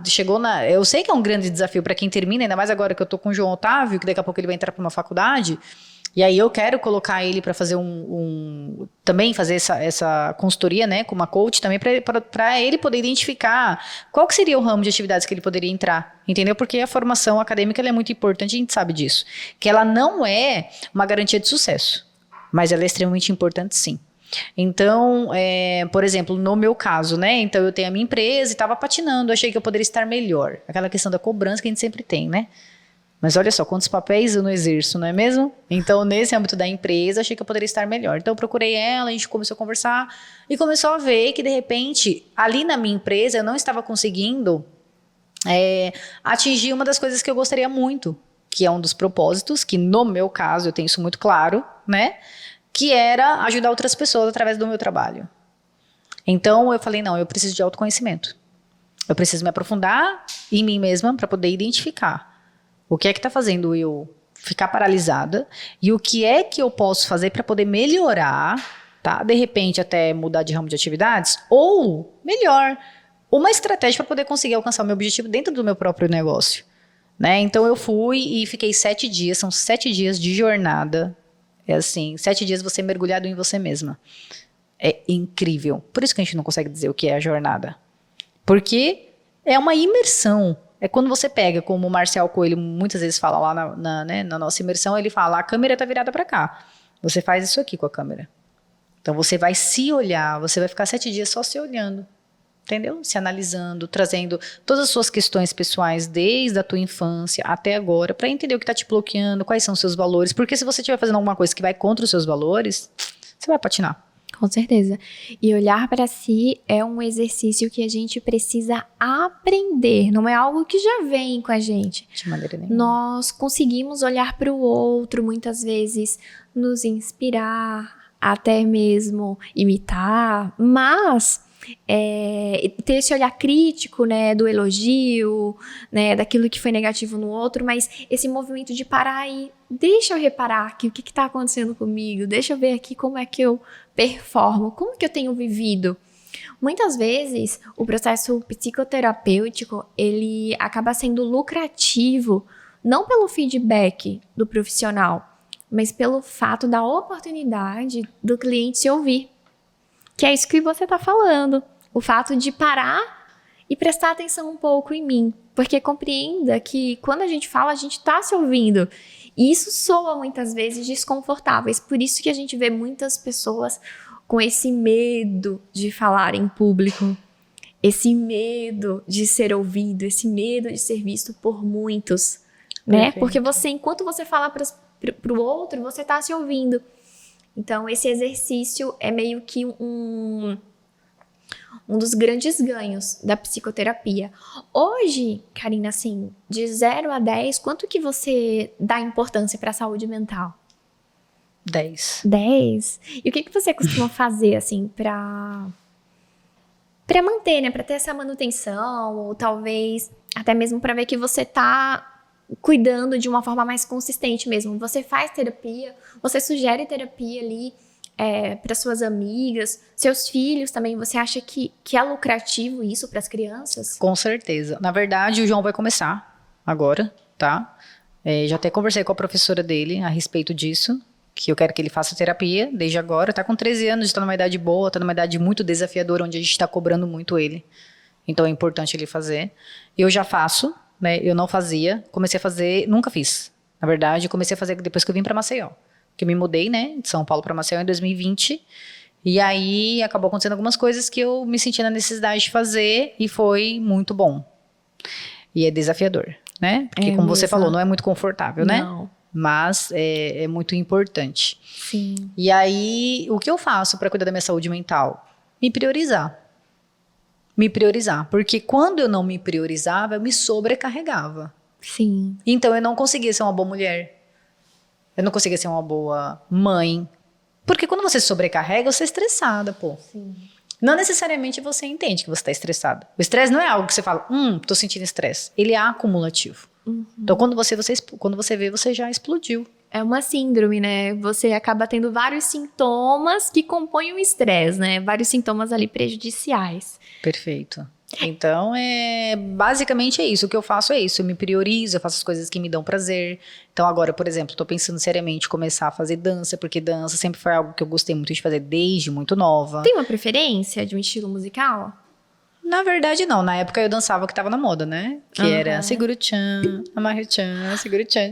Chegou eu sei que é um grande desafio para quem termina, ainda mais agora que eu tô com o João Otávio, que daqui a pouco ele vai entrar para uma faculdade, e aí eu quero colocar ele para fazer também fazer essa consultoria, né, com uma coach também, para ele poder identificar qual que seria o ramo de atividades que ele poderia entrar, entendeu? Porque a formação acadêmica ela é muito importante, a gente sabe disso, que ela não é uma garantia de sucesso, mas ela é extremamente importante sim. Então, por exemplo, no meu caso, né? Então, eu tenho a minha empresa e estava patinando, achei que eu poderia estar melhor. Aquela questão da cobrança que a gente sempre tem, né? Mas olha só, quantos papéis eu não exerço, não é mesmo? Então, nesse âmbito da empresa, achei que eu poderia estar melhor. Então, eu procurei ela, a gente começou a conversar e começou a ver que, de repente, ali na minha empresa, eu não estava conseguindo atingir uma das coisas que eu gostaria muito, que é um dos propósitos, que no meu caso, eu tenho isso muito claro, né? Que era ajudar outras pessoas através do meu trabalho. Então, eu falei, não, eu preciso de autoconhecimento. Eu preciso me aprofundar em mim mesma para poder identificar o que é que está fazendo eu ficar paralisada e o que é que eu posso fazer para poder melhorar, tá? De repente até mudar de ramo de atividades ou, melhor, uma estratégia para poder conseguir alcançar o meu objetivo dentro do meu próprio negócio, né? Então eu fui e fiquei 7 dias, são 7 dias de jornada, é assim, 7 dias você mergulhado em você mesma. É incrível. Por isso que a gente não consegue dizer o que é a jornada. Porque é uma imersão. É quando você pega, como o Marcial Coelho muitas vezes fala lá na nossa imersão, ele fala, a câmera está virada para cá. Você faz isso aqui com a câmera. Então você vai se olhar, você vai ficar 7 dias só se olhando. Entendeu? Se analisando, trazendo todas as suas questões pessoais desde a tua infância até agora, para entender o que está te bloqueando, quais são os seus valores. Porque se você estiver fazendo alguma coisa que vai contra os seus valores, você vai patinar. Com certeza. E olhar para si é um exercício que a gente precisa aprender. Não é algo que já vem com a gente. De maneira nenhuma. Nós conseguimos olhar para o outro, muitas vezes nos inspirar, até mesmo imitar, mas ter esse olhar crítico, né, do elogio, né, daquilo que foi negativo no outro, mas esse movimento de parar e deixa eu reparar aqui o que está acontecendo comigo, deixa eu ver aqui como é que eu performo, como que eu tenho vivido. Muitas vezes o processo psicoterapêutico ele acaba sendo lucrativo não pelo feedback do profissional, mas pelo fato da oportunidade do cliente se ouvir. Que é isso que você está falando. O fato de parar e prestar atenção um pouco em mim. Porque compreenda que quando a gente fala, a gente está se ouvindo. E isso soa muitas vezes desconfortáveis. Por isso que a gente vê muitas pessoas com esse medo de falar em público. Esse medo de ser ouvido. Esse medo de ser visto por muitos. Né? Porque você, enquanto você fala para o outro, você está se ouvindo. Então, esse exercício é meio que um dos grandes ganhos da psicoterapia. Hoje, Karina, assim, de 0 a 10, quanto que você dá importância para a saúde mental? 10. 10? E o que você costuma fazer, assim, para manter, né? Para ter essa manutenção, ou talvez até mesmo para ver que você tá cuidando de uma forma mais consistente mesmo. Você faz terapia, você sugere terapia ali para suas amigas, seus filhos também. Você acha que é lucrativo isso para as crianças? Com certeza. Na verdade, o João vai começar agora, tá? Já até conversei com a professora dele a respeito disso, que eu quero que ele faça terapia desde agora. Tá com 13 anos, está numa idade boa, tá numa idade muito desafiadora, onde a gente está cobrando muito ele. Então é importante ele fazer. Eu já faço, né? Eu não fazia, comecei a fazer, nunca fiz. Na verdade, comecei a fazer depois que eu vim para Maceió. Que eu me mudei, né, de São Paulo para Maceió em 2020. E aí acabou acontecendo algumas coisas que eu me senti na necessidade de fazer e foi muito bom. E é desafiador, né? Porque como você falou, não é muito confortável, né? Não. Mas é muito importante. Sim. E aí, o que eu faço para cuidar da minha saúde mental? Me priorizar. Me priorizar. Porque quando eu não me priorizava, eu me sobrecarregava. Sim. Então eu não conseguia ser uma boa mulher. Eu não conseguia ser uma boa mãe. Porque quando você se sobrecarrega, você é estressada, pô. Sim. Não necessariamente você entende que você está estressada. O estresse não é algo que você fala, tô sentindo estresse. Ele é acumulativo. Uhum. Então quando você vê, você já explodiu. É uma síndrome, né? Você acaba tendo vários sintomas que compõem o estresse, né? Vários sintomas ali prejudiciais. Perfeito. Então, basicamente é isso. O que eu faço é isso. Eu me priorizo, eu faço as coisas que me dão prazer. Então, agora, por exemplo, estou pensando seriamente em começar a fazer dança, porque dança sempre foi algo que eu gostei muito de fazer desde muito nova. Tem uma preferência de um estilo musical? Na verdade, não. Na época eu dançava o que tava na moda, né? Que era segura o tchan, amarra o tchan, segura o tchan.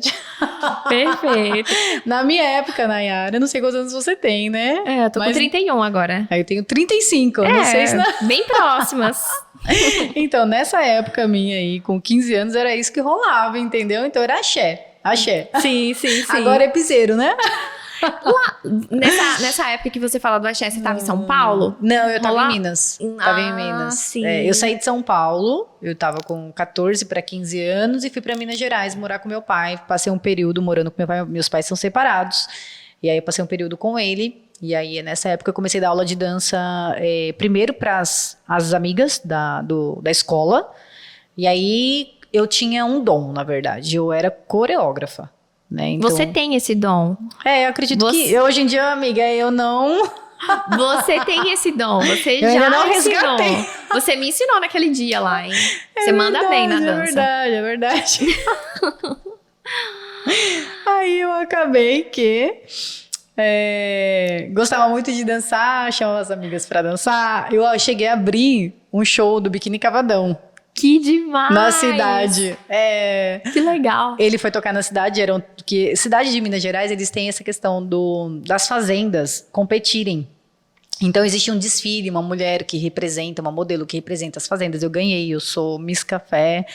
Perfeito. Na minha época, Nayara, eu não sei quantos anos você tem, né? Eu tô com 31 agora. Aí eu tenho 35, não sei se... Bem próximas. Então, nessa época minha aí, com 15 anos, era isso que rolava, entendeu? Então era axé. Sim. Agora é piseiro, né? Lá, nessa época que você fala do axé, você tava em São Paulo? Não, eu tava em Minas. Tava em Ah, Minas. sim. Eu saí de São Paulo, eu tava com 14 para 15 anos e fui para Minas Gerais morar com meu pai. Passei um período morando com meu pai, meus pais são separados. E aí eu passei um período com ele. E aí nessa época eu comecei a dar aula de dança primeiro para as amigas da escola. E aí eu tinha um dom, na verdade. Eu era coreógrafa. Né? Então, você tem esse dom. Eu acredito que hoje em dia, amiga, eu não... Você tem esse dom, você eu já não ensinou. resgatei. Você me ensinou naquele dia lá, hein? Você manda bem na dança. É verdade. Aí eu acabei que gostava muito de dançar, chamava as amigas pra dançar. Eu cheguei a abrir um show do Biquíni Cavadão. Que demais! Na cidade. Que legal. Ele foi tocar na cidade, cidade de Minas Gerais, eles têm essa questão das fazendas competirem. Então existe um desfile, uma mulher que representa, uma modelo que representa as fazendas. Eu ganhei, eu sou Miss Café,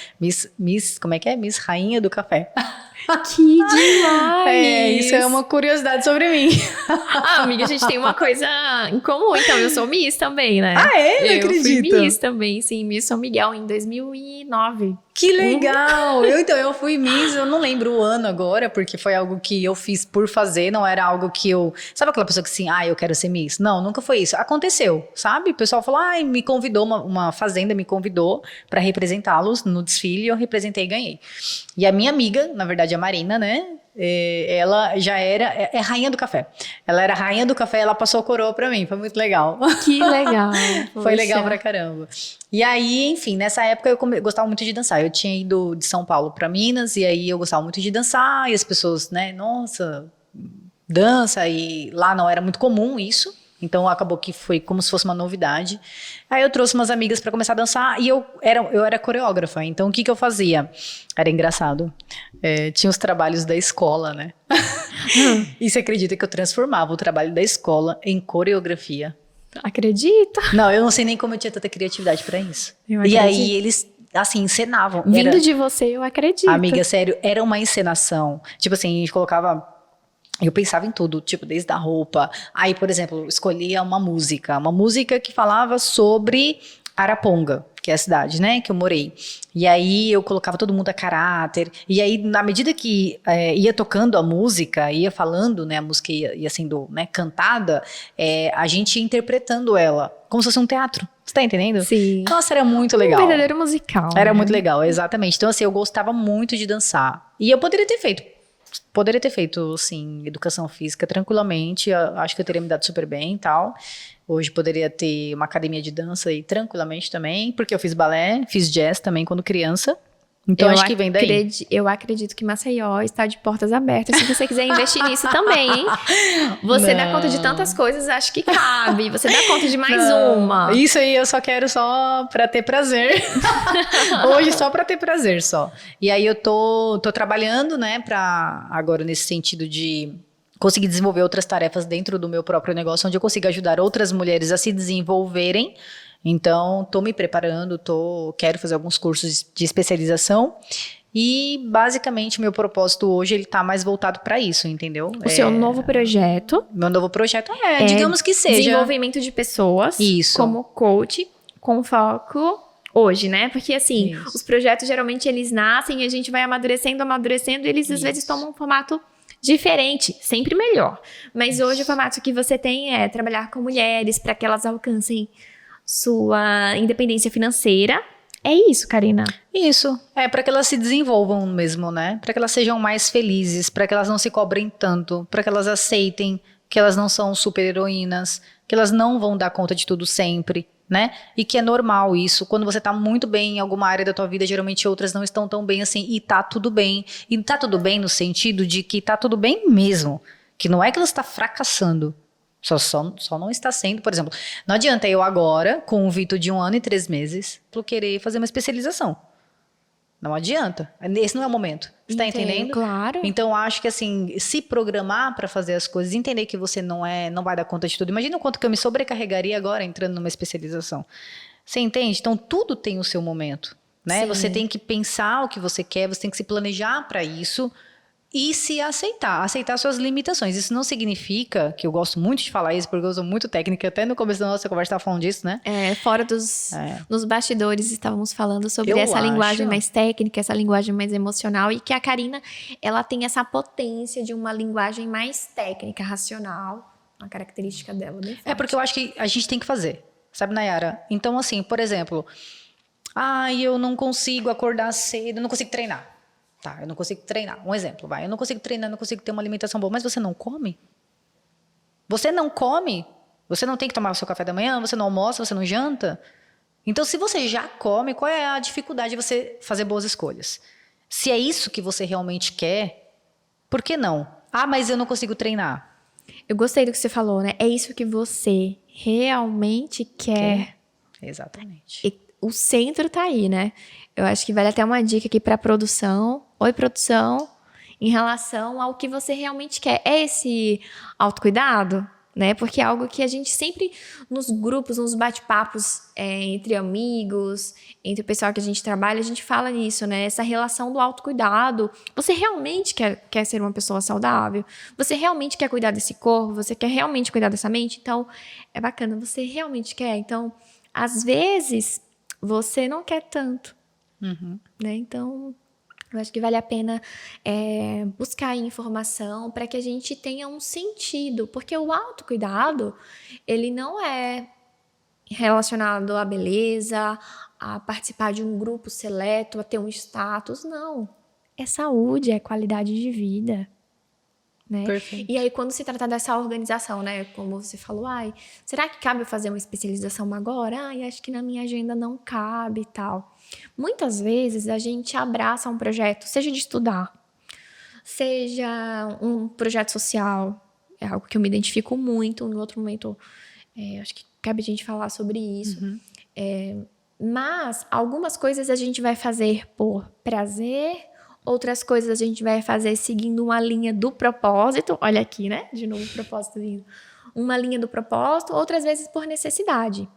como é que é? Miss Rainha do Café. Que demais! Isso é uma curiosidade sobre mim. Amiga, a gente tem uma coisa em comum, então eu sou Miss também, né? Não acredito. Eu fui Miss também, sim, Miss São Miguel em 2009. Que legal! Eu fui Miss, eu não lembro o ano agora, porque foi algo que eu fiz por fazer, não era algo que eu... Sabe aquela pessoa que assim, eu quero ser Miss? Não, nunca foi isso. Aconteceu, sabe? O pessoal falou, me convidou, uma fazenda me convidou para representá-los no desfile, e eu representei e ganhei. E a minha amiga, na verdade a Marina, né? Ela já era rainha do café. Ela era rainha do café, ela passou a coroa pra mim, foi muito legal. Que legal. Foi legal pra caramba. E aí, enfim, nessa época eu gostava muito de dançar. Eu tinha ido de São Paulo pra Minas e aí eu gostava muito de dançar e as pessoas, né, nossa, dança, e lá não era muito comum isso. Então acabou que foi como se fosse uma novidade. Aí eu trouxe umas amigas para começar a dançar e eu era coreógrafa. Então o que eu fazia? Era engraçado. Tinha os trabalhos da escola, né? E você acredita que eu transformava o trabalho da escola em coreografia? Acredito. Não, eu não sei nem como eu tinha tanta criatividade para isso. E aí eles, assim, encenavam. Vindo de você, eu acredito. Amiga, sério, era uma encenação. Tipo assim, a gente colocava... Eu pensava em tudo, tipo, desde a roupa. Aí, por exemplo, escolhia uma música que falava sobre Araponga, que é a cidade, né, que eu morei. E aí eu colocava todo mundo a caráter. E aí, na medida que ia tocando a música, ia falando, né, a música ia sendo, né, cantada, a gente ia interpretando ela, como se fosse um teatro. Você tá entendendo? Sim. Nossa, era muito legal. Um verdadeiro musical. Era né? muito legal, exatamente. Então, assim, eu gostava muito de dançar. E eu poderia ter feito, assim, educação física tranquilamente, acho que eu teria me dado super bem e tal. Hoje poderia ter uma academia de dança aí tranquilamente também, porque eu fiz balé, fiz jazz também quando criança. Então acho que vem daí. Eu acredito que Maceió está de portas abertas, se você quiser investir nisso também, hein? Você dá conta de tantas coisas, acho que cabe. Você dá conta de mais uma. Isso aí eu só quero só pra ter prazer. Hoje só pra ter prazer só. E aí eu tô trabalhando, né, agora nesse sentido de conseguir desenvolver outras tarefas dentro do meu próprio negócio, onde eu consiga ajudar outras mulheres a se desenvolverem. Então, estou me preparando, quero fazer alguns cursos de especialização e, basicamente, meu propósito hoje, ele tá mais voltado para isso, entendeu? O seu novo projeto. Meu novo projeto digamos que seja... Desenvolvimento de pessoas. Isso. Como coach, com foco hoje, né? Porque, assim, Isso. os projetos, geralmente, eles nascem e a gente vai amadurecendo, e eles, às vezes, tomam um formato diferente, sempre melhor. Mas hoje, o formato que você tem é trabalhar com mulheres para que elas alcancem sua independência financeira. É isso, Karina? Isso, para que elas se desenvolvam mesmo, né? Para que elas sejam mais felizes, para que elas não se cobrem tanto, para que elas aceitem que elas não são super-heroínas, que elas não vão dar conta de tudo sempre, né? E que é normal isso. Quando você tá muito bem em alguma área da tua vida, geralmente outras não estão tão bem assim, e tá tudo bem. E tá tudo bem no sentido de que tá tudo bem mesmo. Que não é que você tá fracassando. Só não está sendo, por exemplo, não adianta eu agora, com o Vitor de 1 ano e 3 meses, querer fazer uma especialização. Não adianta. Esse não é o momento. Você está entendendo? Claro. Então, eu acho que assim, se programar para fazer as coisas, entender que você não vai dar conta de tudo. Imagina o quanto que eu me sobrecarregaria agora entrando numa especialização. Você entende? Então, tudo tem o seu momento, né? Sim. Você tem que pensar o que você quer, você tem que se planejar para isso e se aceitar suas limitações. Isso não significa, que eu gosto muito de falar isso, porque eu sou muito técnica, até no começo da nossa conversa estava falando disso, né? Fora nos bastidores estávamos falando sobre essa linguagem mais técnica, essa linguagem mais emocional, e que a Karina, ela tem essa potência de uma linguagem mais técnica, racional, uma característica dela bem forte. Porque eu acho que a gente tem que fazer, sabe, Nayara? Então, assim, por exemplo, eu não consigo acordar cedo, eu não consigo treinar. Tá, eu não consigo treinar. Um exemplo, vai. Eu não consigo treinar, não consigo ter uma alimentação boa. Mas você não come? Você não come? Você não tem que tomar o seu café da manhã? Você não almoça? Você não janta? Então, se você já come, qual é a dificuldade de você fazer boas escolhas? Se é isso que você realmente quer, por que não? Mas eu não consigo treinar. Eu gostei do que você falou, né? É isso que você realmente quer. Exatamente. E o centro tá aí, né? Eu acho que vale até uma dica aqui para produção. Oi, produção. Em relação ao que você realmente quer. É esse autocuidado, né? Porque é algo que a gente sempre, nos grupos, nos bate-papos entre amigos, entre o pessoal que a gente trabalha, a gente fala nisso, né? Essa relação do autocuidado. Você realmente quer ser uma pessoa saudável? Você realmente quer cuidar desse corpo? Você quer realmente cuidar dessa mente? Então, é bacana. Você realmente quer? Então, às vezes, você não quer tanto. Né? Então, eu acho que vale a pena buscar informação para que a gente tenha um sentido, porque o autocuidado, ele não é relacionado à beleza, a participar de um grupo seleto, a ter um status, não. É saúde, é qualidade de vida. Né? Perfeito. E aí, quando se trata dessa organização, né? Como você falou, será que cabe eu fazer uma especialização agora? Acho que na minha agenda não cabe e tal. Muitas vezes a gente abraça um projeto, seja de estudar, seja um projeto social, é algo que eu me identifico muito. Em outro momento, acho que cabe a gente falar sobre isso. Mas algumas coisas a gente vai fazer por prazer, outras coisas a gente vai fazer seguindo uma linha do propósito. Olha aqui, né? De novo o propósito vindo. Uma linha do propósito, outras vezes por necessidade.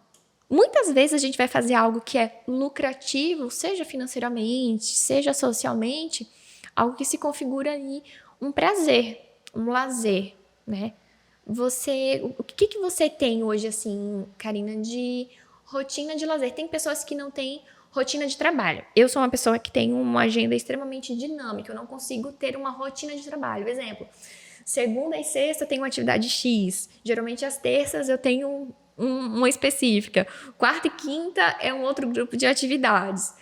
Muitas vezes a gente vai fazer algo que é lucrativo, seja financeiramente, seja socialmente, algo que se configura aí um prazer, um lazer, né? O que você tem hoje, assim, Karina, de rotina de lazer? Tem pessoas que não têm rotina de trabalho. Eu sou uma pessoa que tem uma agenda extremamente dinâmica, eu não consigo ter uma rotina de trabalho. Exemplo, segunda e sexta eu tenho uma atividade X, geralmente às terças eu tenho uma específica, quarta e quinta é um outro grupo de atividades.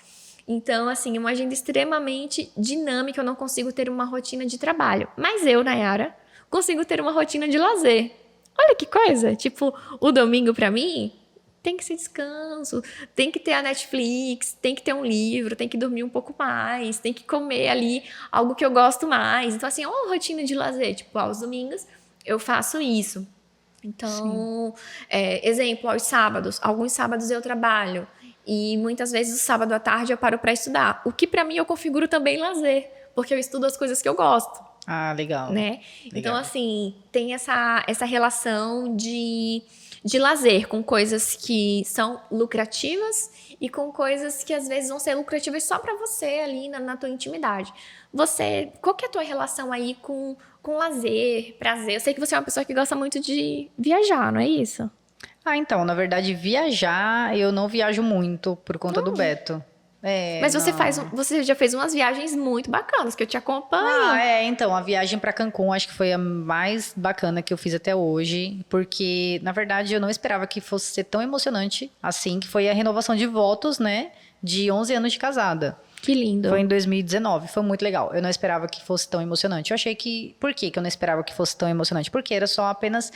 Então, assim, é uma agenda extremamente dinâmica, eu não consigo ter uma rotina de trabalho. Mas eu, Nayara, consigo ter uma rotina de lazer. Olha que coisa! Tipo, o domingo pra mim tem que ser descanso, tem que ter a Netflix, tem que ter um livro, tem que dormir um pouco mais, tem que comer ali algo que eu gosto mais. Então, assim, é uma rotina de lazer. Tipo, aos domingos eu faço isso. Então, exemplo, aos sábados. Alguns sábados eu trabalho e muitas vezes o sábado à tarde eu paro para estudar. O que para mim eu configuro também lazer, porque eu estudo as coisas que eu gosto. Legal. Né? Legal. Então, assim, tem essa relação de lazer com coisas que são lucrativas e com coisas que às vezes vão ser lucrativas só para você ali na tua intimidade. Qual que é a tua relação aí com lazer, prazer? Eu sei que você é uma pessoa que gosta muito de viajar, não é isso? Então, na verdade, viajar, eu não viajo muito por conta do Beto. Mas você já fez umas viagens muito bacanas, que eu te acompanho. Então, a viagem para Cancún acho que foi a mais bacana que eu fiz até hoje, porque, na verdade, eu não esperava que fosse ser tão emocionante assim, que foi a renovação de votos, né, de 11 anos de casada. Que lindo. Foi em 2019, foi muito legal. Eu não esperava que fosse tão emocionante. Eu achei que... Por que eu não esperava que fosse tão emocionante? Porque era só apenas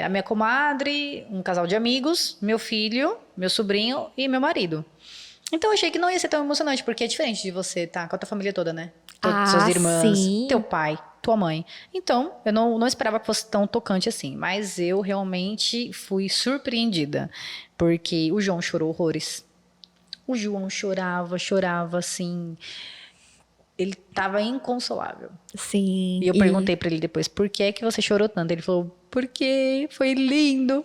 a minha comadre, um casal de amigos, meu filho, meu sobrinho e meu marido. Então eu achei que não ia ser tão emocionante, porque é diferente de você estar com a tua família toda, né? Ah, Suas irmãs, sim. teu pai, tua mãe. Então, eu não esperava que fosse tão tocante assim. Mas eu realmente fui surpreendida. Porque o João chorou horrores. O João chorava assim. Ele tava inconsolável. Sim. E eu perguntei pra ele depois, por que é que você chorou tanto? Ele falou, porque foi lindo.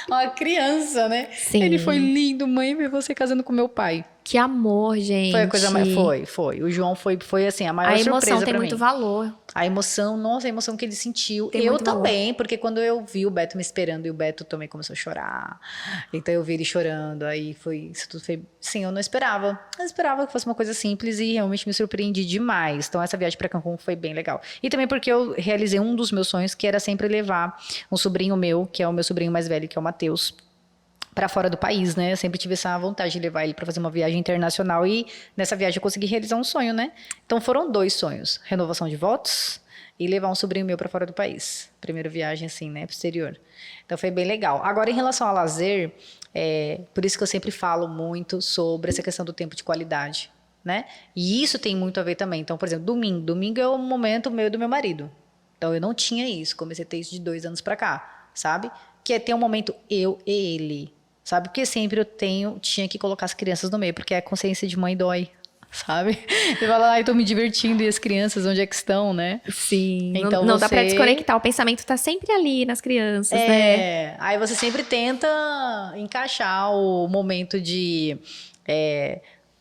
Uma criança, né? Sim. Ele foi lindo, mãe, ver você casando com meu pai. Que amor, gente. Foi a coisa mais. Foi. O João foi assim, a maior A surpresa emoção tem pra muito mim. valor. A emoção, nossa, a emoção que ele sentiu. Tem Eu muito valor. também, porque quando eu vi o Beto me esperando e o Beto também começou a chorar. Então eu vi ele chorando, aí foi. Isso tudo foi. Sim, eu não esperava. Eu esperava que fosse uma coisa simples e realmente me surpreendi demais. Então essa viagem pra Cancún foi bem legal. E também porque eu realizei um dos meus sonhos, que era sempre levar um sobrinho meu, que é o meu sobrinho mais velho, que é o Matheus, para fora do país, né? Eu sempre tive essa vontade de levar ele para fazer uma viagem internacional e nessa viagem eu consegui realizar um sonho, né? Então foram 2 sonhos: renovação de votos e levar um sobrinho meu para fora do país. Primeira viagem assim, né, pro exterior. Então foi bem legal. Agora em relação ao lazer, por isso que eu sempre falo muito sobre essa questão do tempo de qualidade, né? E isso tem muito a ver também. Então, por exemplo, domingo é o momento meu e do meu marido. Então eu não tinha isso, comecei a ter isso de 2 anos para cá, sabe? Que é ter um momento eu e ele. Sabe? Porque sempre tinha que colocar as crianças no meio, porque a consciência de mãe dói, sabe? Você fala, ai, tô me divertindo, e as crianças, onde é que estão, né? Sim. Então não dá pra desconectar. O pensamento tá sempre ali nas crianças, né? Aí você sempre tenta encaixar o momento de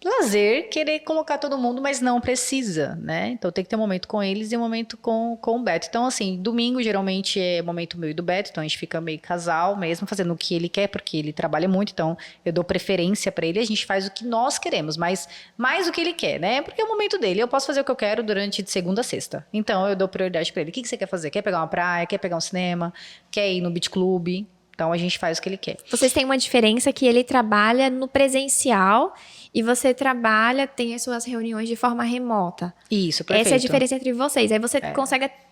lazer, querer colocar todo mundo, mas não precisa, né? Então tem que ter um momento com eles e um momento com o Beto. Então, assim, domingo geralmente é momento meu e do Beto, então a gente fica meio casal mesmo, fazendo o que ele quer, porque ele trabalha muito, então eu dou preferência pra ele, a gente faz o que nós queremos, mas mais o que ele quer, né? Porque é o momento dele, eu posso fazer o que eu quero durante de segunda a sexta. Então eu dou prioridade pra ele. O que você quer fazer? Quer pegar uma praia? Quer pegar um cinema? Quer ir no beach club? Então a gente faz o que ele quer. Vocês têm uma diferença que ele trabalha no presencial e você tem as suas reuniões de forma remota. Isso, perfeito. Essa é a diferença entre vocês. Aí você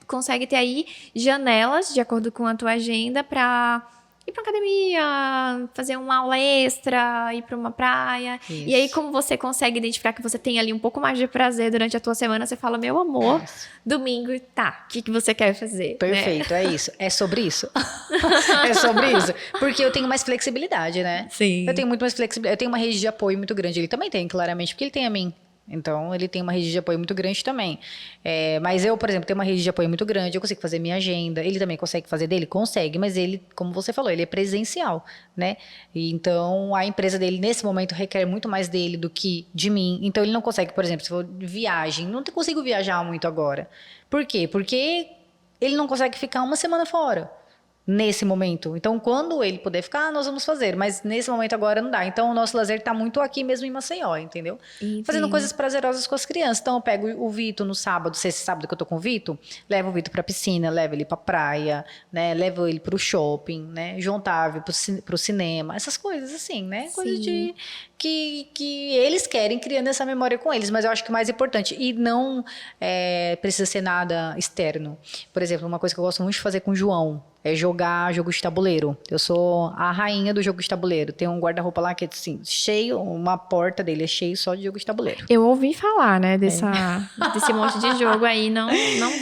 consegue ter aí janelas, de acordo com a tua agenda, pra ir pra academia, fazer uma aula extra, ir pra uma praia. Isso. E aí, como você consegue identificar que você tem ali um pouco mais de prazer durante a tua semana, você fala, meu amor, domingo, tá, o que você quer fazer? Perfeito, né? é isso. É sobre isso. É sobre isso. Porque eu tenho mais flexibilidade, né? Sim. Eu tenho muito mais flexibilidade. Eu tenho uma rede de apoio muito grande. Ele também tem, claramente, porque ele tem a mim. Então, ele tem uma rede de apoio muito grande também. Mas eu, por exemplo, tenho uma rede de apoio muito grande, eu consigo fazer minha agenda. Ele também consegue fazer dele? Consegue, mas ele, como você falou, ele é presencial, né? E então, a empresa dele, nesse momento, requer muito mais dele do que de mim. Então, ele não consegue, por exemplo, se for viagem, não consigo viajar muito agora. Por quê? Porque ele não consegue ficar uma semana fora. Nesse momento. Então, quando ele puder ficar, nós vamos fazer. Mas nesse momento agora não dá. Então, o nosso lazer tá muito aqui mesmo em Maceió, entendeu? Entendi. Fazendo coisas prazerosas com as crianças. Então, eu pego o Vitor no sábado, se esse sábado que eu tô com o Vitor, levo o Vitor pra piscina, levo ele pra praia, né? Levo ele pro shopping, né? João Otávio pro cinema. Essas coisas assim, né? Coisas Sim. que eles querem, criando essa memória com eles. Mas eu acho que o mais importante, e não precisa ser nada externo. Por exemplo, uma coisa que eu gosto muito de fazer com o João é jogar jogo de tabuleiro. Eu sou a rainha do jogo de tabuleiro. Tem um guarda-roupa lá que é assim, cheio, uma porta dele é cheio só de jogo de tabuleiro. Eu ouvi falar, né, desse monte de jogo aí, não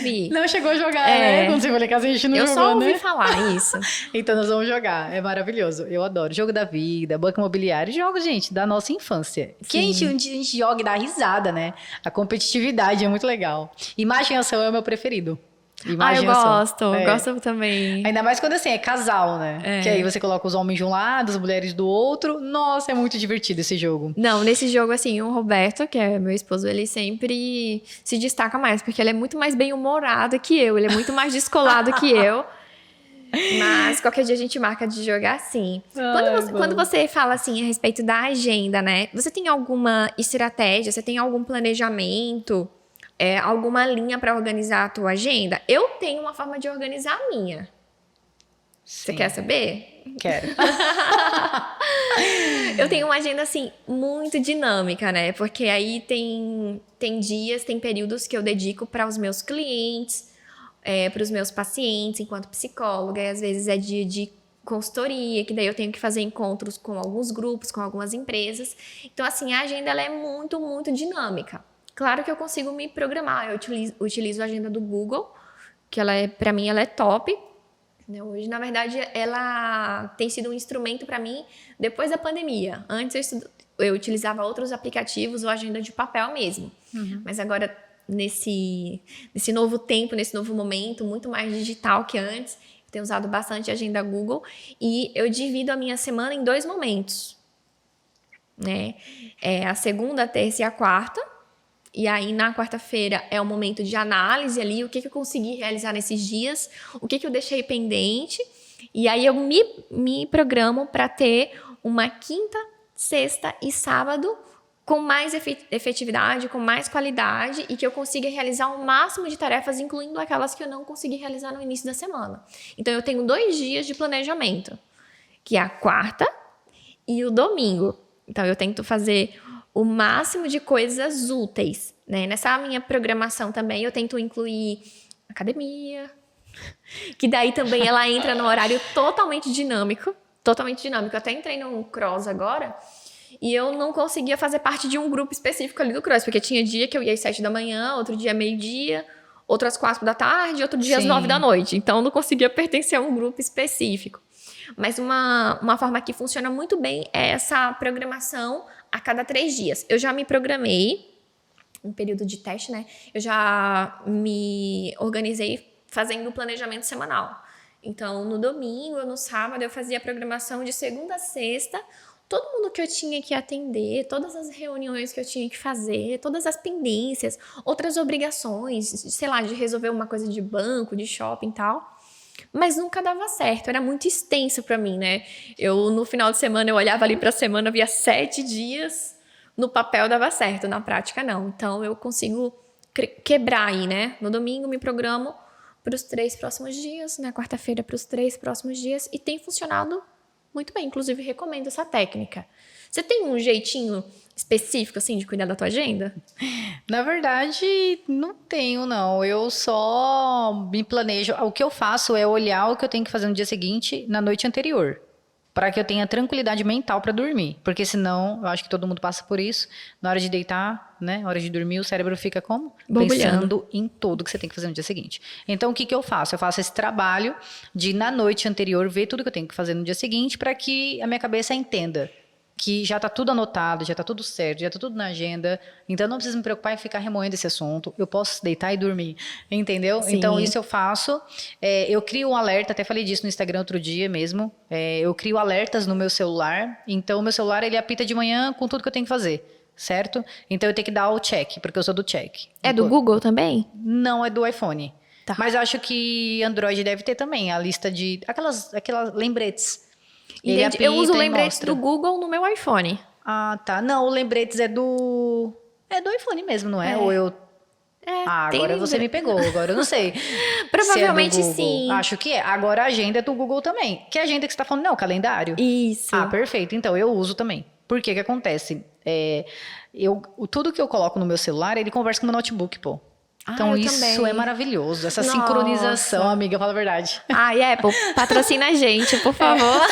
vi. Não chegou a jogar, né? Quando você foi lá em casa, a gente não Eu jogou, só ouvi né? falar isso. Então nós vamos jogar. É maravilhoso. Eu adoro. Jogo da vida, banco imobiliário. Jogos, gente, da nossa infância. Que a gente joga e dá risada, né? A competitividade é muito legal. Imagem-ação é o meu preferido. Eu gosto também. Ainda mais quando assim, é casal, né? Que aí você coloca os homens de um lado, as mulheres do outro. Nossa, é muito divertido esse jogo. Não, nesse jogo, assim, o Roberto, que é meu esposo, ele sempre se destaca mais, porque ele é muito mais bem-humorado que eu, ele é muito mais descolado que eu. Mas qualquer dia a gente marca de jogar sim. Quando você fala assim a respeito da agenda, né? Você tem alguma estratégia, você tem algum planejamento? Alguma linha para organizar a tua agenda? Eu tenho uma forma de organizar a minha. Você quer saber? Quero. Eu tenho uma agenda, assim, muito dinâmica, né? Porque aí tem dias, tem períodos que eu dedico para os meus clientes, para os meus pacientes, enquanto psicóloga. E às vezes é dia de consultoria, que daí eu tenho que fazer encontros com alguns grupos, com algumas empresas. Então, assim, a agenda ela é muito, muito dinâmica. Claro que eu consigo me programar, eu utilizo a agenda do Google, que para mim, ela é top. Hoje, na verdade, ela tem sido um instrumento para mim depois da pandemia. Antes eu utilizava outros aplicativos ou agenda de papel mesmo. Mas agora, nesse novo tempo, nesse novo momento, muito mais digital que antes, eu tenho usado bastante a agenda Google e eu divido a minha semana em 2 momentos. Né? A segunda, a terça e a quarta. E aí, na quarta-feira, é o momento de análise ali, o que eu consegui realizar nesses dias, o que eu deixei pendente. E aí, eu me programo para ter uma quinta, sexta e sábado com mais efetividade, com mais qualidade e que eu consiga realizar o máximo de tarefas, incluindo aquelas que eu não consegui realizar no início da semana. Então, eu tenho 2 dias de planejamento, que é a quarta e o domingo. Então, eu tento fazer o máximo de coisas úteis, né? Nessa minha programação também eu tento incluir academia, que daí também ela entra no horário totalmente dinâmico. Eu até entrei no cross agora e eu não conseguia fazer parte de um grupo específico ali do cross, porque tinha dia que eu ia às 7 da manhã, outro dia meio-dia, outro às 4 da tarde, outro dia às 9 da noite. Então eu não conseguia pertencer a um grupo específico. Mas uma forma que funciona muito bem é essa programação a cada 3 dias. Eu já me programei, um período de teste, né? Eu já me organizei fazendo o planejamento semanal. Então, no domingo, no sábado, eu fazia a programação de segunda a sexta, todo mundo que eu tinha que atender, todas as reuniões que eu tinha que fazer, todas as pendências, outras obrigações, sei lá, de resolver uma coisa de banco, de shopping e tal. Mas nunca dava certo, era muito extenso para mim, né? No final de semana, eu olhava ali para a semana, via 7 dias, no papel dava certo, na prática não. Então, eu consigo quebrar aí, né? No domingo, me programo para os 3 próximos dias, na quarta-feira para os 3 próximos dias, e tem funcionado muito bem. Inclusive, recomendo essa técnica. Você tem um jeitinho específico, assim, de cuidar da tua agenda? Na verdade, não tenho, não. Eu só me planejo. O que eu faço é olhar o que eu tenho que fazer no dia seguinte, na noite anterior, para que eu tenha tranquilidade mental para dormir. Porque senão, eu acho que todo mundo passa por isso, na hora de deitar, né, na hora de dormir, o cérebro fica como? Pensando em tudo que você tem que fazer no dia seguinte. Então, o que eu faço? Eu faço esse trabalho de, na noite anterior, ver tudo que eu tenho que fazer no dia seguinte, para que a minha cabeça entenda que já está tudo anotado, já está tudo certo, já está tudo na agenda, então não preciso me preocupar em ficar remoendo esse assunto, eu posso deitar e dormir, entendeu? Sim. Então isso eu faço, eu crio um alerta, até falei disso no Instagram outro dia mesmo, eu crio alertas no meu celular, então o meu celular ele apita de manhã com tudo que eu tenho que fazer, certo? Então eu tenho que dar o check, porque eu sou do check. É do Google também? Não, é do iPhone. Tá. Mas acho que Android deve ter também a lista de aquelas lembretes. Eu uso o lembrete do Google no meu iPhone. Ah, tá. Não, o lembretes é do iPhone mesmo, não é? Ou eu... agora você me pegou, agora eu não sei. Provavelmente se é do Google. sim. Acho que é. Agora a agenda é do Google também. Que agenda que você tá falando? Não, o calendário? Isso. Ah, perfeito. Então, eu uso também. Por que acontece? Tudo que eu coloco no meu celular, ele conversa com o meu notebook, pô. Então isso também. é maravilhoso, essa sincronização, amiga, fala a verdade. Ai, Apple, patrocina a gente, por favor.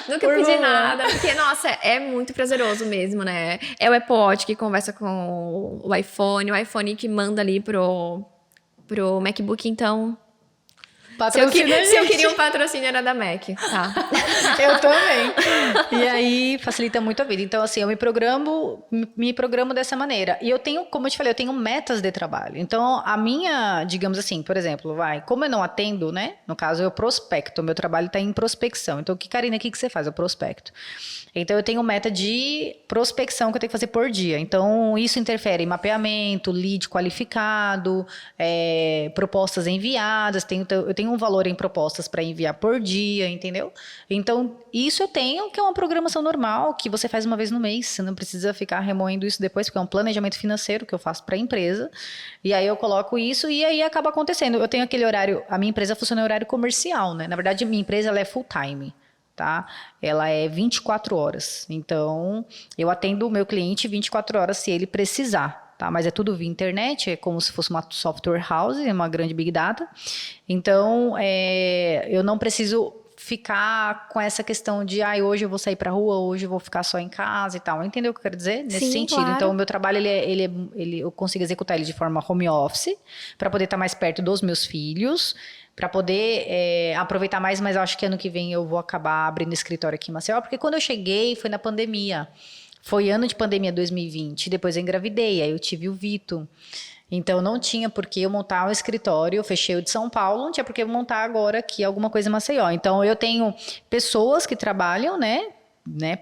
Nunca pedi nada, porque, nossa, é muito prazeroso mesmo, né? É o Apple Watch que conversa com o iPhone que manda ali pro MacBook, então... Se eu queria um patrocínio, era da Mac, tá? Eu também. E aí, facilita muito a vida. Então, assim, eu me programo dessa maneira. E eu tenho, como eu te falei, eu tenho metas de trabalho. Então, a minha, digamos assim, por exemplo, como eu não atendo, né? No caso, eu prospecto. Meu trabalho está em prospecção. Então, Karina, o que você faz? Eu prospecto. Então, eu tenho meta de prospecção que eu tenho que fazer por dia. Então, isso interfere em mapeamento, lead qualificado, propostas enviadas. Eu tenho um valor em propostas para enviar por dia, entendeu? Então, isso eu tenho, que é uma programação normal, que você faz uma vez no mês. Você não precisa ficar remoendo isso depois, porque é um planejamento financeiro que eu faço para a empresa. E aí, eu coloco isso e aí acaba acontecendo. Eu tenho aquele horário... A minha empresa funciona em horário comercial, né? Na verdade, a minha empresa ela é full time. Tá? Ela é 24 horas. Então, eu atendo o meu cliente 24 horas se ele precisar. Tá? Mas é tudo via internet, é como se fosse uma software house, uma grande big data. Então, eu não preciso ficar com essa questão de hoje eu vou sair pra rua, hoje eu vou ficar só em casa e tal. Entendeu o que eu quero dizer? Nesse sentido. Claro. Então, o meu trabalho, eu consigo executar ele de forma home office, para poder estar mais perto dos meus filhos, para poder aproveitar mais, mas acho que ano que vem eu vou acabar abrindo escritório aqui em Maceió, porque quando eu cheguei foi na pandemia. Foi ano de pandemia 2020, depois eu engravidei, aí eu tive o Vito. Então, não tinha por que eu montar um escritório, eu fechei o de São Paulo, não tinha por que eu montar agora aqui alguma coisa em Maceió. Então, eu tenho pessoas que trabalham, né,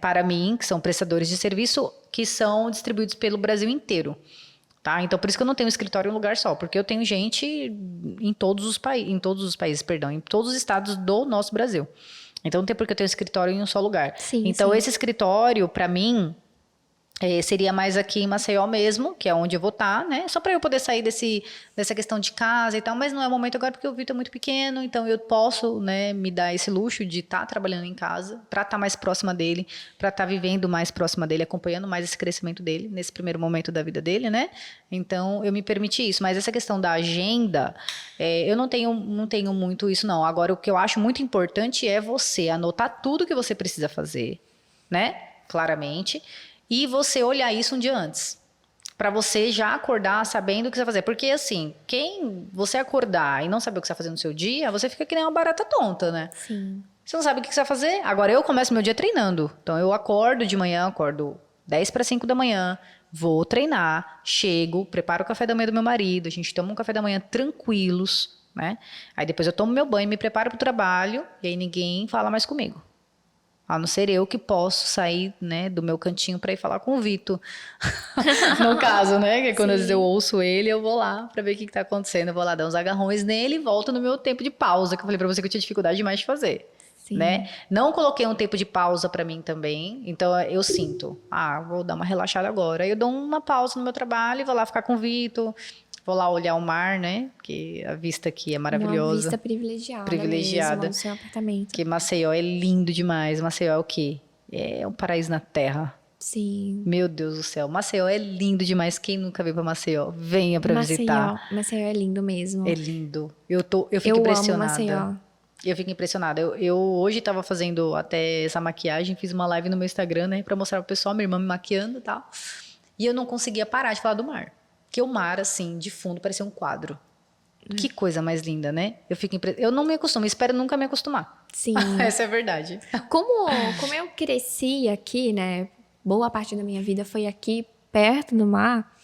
para mim, que são prestadores de serviço, que são distribuídos pelo Brasil inteiro. Tá? Então, por isso que eu não tenho um escritório em um lugar só, porque eu tenho gente em todos os países, em todos os estados do nosso Brasil. Então, não tem por que eu ter um escritório em um só lugar. Sim, então, sim. esse escritório, para mim, seria mais aqui em Maceió mesmo, que é onde eu vou estar, né? Só para eu poder sair dessa questão de casa e tal, mas não é o momento agora porque o Vitor é muito pequeno, então eu posso, né, me dar esse luxo de estar trabalhando em casa, para estar mais próxima dele, para estar vivendo mais próxima dele, acompanhando mais esse crescimento dele, nesse primeiro momento da vida dele, né? Então, eu me permiti isso. Mas essa questão da agenda, eu não tenho muito isso, não. Agora, o que eu acho muito importante é você anotar tudo que você precisa fazer, né? Claramente. E você olhar isso um dia antes. Para você já acordar sabendo o que você vai fazer. Porque, assim, quem você acordar e não saber o que você vai fazer no seu dia, você fica que nem uma barata tonta, né? Sim. Você não sabe o que você vai fazer. Agora, eu começo meu dia treinando. Então, eu acordo de manhã, acordo 10 para 5 da manhã, vou treinar, chego, preparo o café da manhã do meu marido, a gente toma um café da manhã tranquilos, né? Aí depois eu tomo meu banho, me preparo para o trabalho, e aí ninguém fala mais comigo. A não ser eu que posso sair, né, do meu cantinho para ir falar com o Vitor. No caso, né? Que quando às vezes eu ouço ele, eu vou lá para ver o que tá acontecendo. Eu vou lá dar uns agarrões nele e volto no meu tempo de pausa, que eu falei para você que eu tinha dificuldade demais de fazer. Sim. Né? Não coloquei um tempo de pausa para mim também. Então eu sinto, vou dar uma relaxada agora. Aí eu dou uma pausa no meu trabalho e vou lá ficar com o Vitor. Vou lá olhar o mar, né? Porque a vista aqui é maravilhosa. Uma vista privilegiada mesmo, no seu apartamento. Porque Maceió é lindo demais. Maceió é o quê? É um paraíso na terra. Sim. Meu Deus do céu. Maceió é lindo demais. Quem nunca veio pra Maceió? Venha pra visitar. Maceió é lindo mesmo. É lindo. Eu fico impressionada. Amo Maceió. Eu fico impressionada. Eu hoje tava fazendo até essa maquiagem, fiz uma live no meu Instagram, né? Pra mostrar pro pessoal, minha irmã me maquiando e tal. E eu não conseguia parar de falar do mar. Porque o mar, assim, de fundo, parecia um quadro. Que coisa mais linda, né? Eu não me acostumo, espero nunca me acostumar. Sim. Essa é a verdade. Como eu cresci aqui, né? Boa parte da minha vida foi aqui, perto do mar.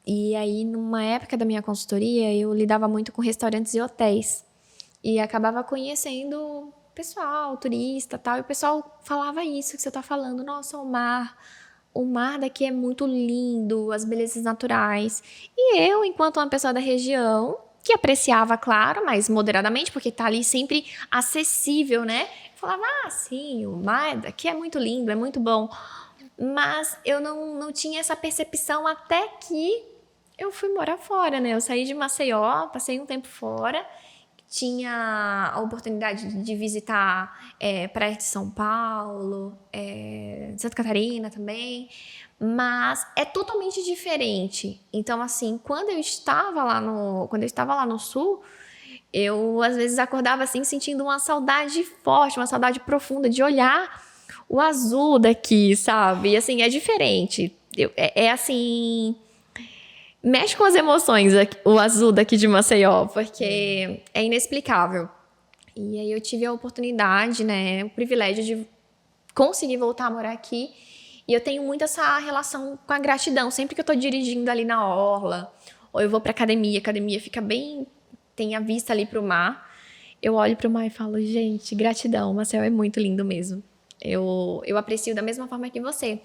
E aí, numa época da minha consultoria, eu lidava muito com restaurantes e hotéis. E acabava conhecendo pessoal, turista e tal. E o pessoal falava isso que você tá falando. Nossa, o mar daqui é muito lindo, as belezas naturais. E eu, enquanto uma pessoa da região, que apreciava, claro, mas moderadamente, porque tá ali sempre acessível, né? Falava, sim, o mar daqui é muito lindo, é muito bom. Mas eu não tinha essa percepção até que eu fui morar fora, né? Eu saí de Maceió, passei um tempo fora, tinha a oportunidade de visitar praia de São Paulo, Santa Catarina também, mas é totalmente diferente. Então, assim, quando eu estava lá no sul, eu às vezes acordava assim sentindo uma saudade forte, uma saudade profunda de olhar o azul daqui, sabe? E, assim, é diferente. Assim, mexe com as emoções o azul daqui de Maceió, porque é inexplicável. E aí eu tive a oportunidade, né, o privilégio de conseguir voltar a morar aqui. E eu tenho muito essa relação com a gratidão. Sempre que eu tô dirigindo ali na orla, ou eu vou pra academia, a academia fica bem, tem a vista ali pro mar, eu olho pro mar e falo, gente, gratidão, Maceió é muito lindo mesmo. Eu aprecio da mesma forma que você.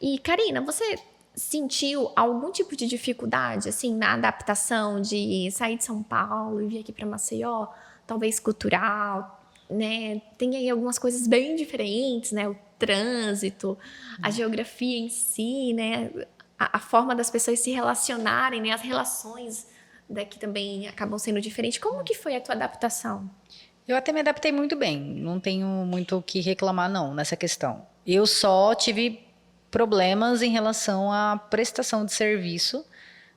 E, Karina, você sentiu algum tipo de dificuldade, assim, na adaptação de sair de São Paulo e vir aqui para Maceió? Talvez cultural, né? Tem aí algumas coisas bem diferentes, né? O trânsito, a geografia em si, né? A forma das pessoas se relacionarem, né? As relações daqui também acabam sendo diferentes. Como que foi a tua adaptação? Eu até me adaptei muito bem. Não tenho muito o que reclamar, não, nessa questão. Eu só tive problemas em relação à prestação de serviço,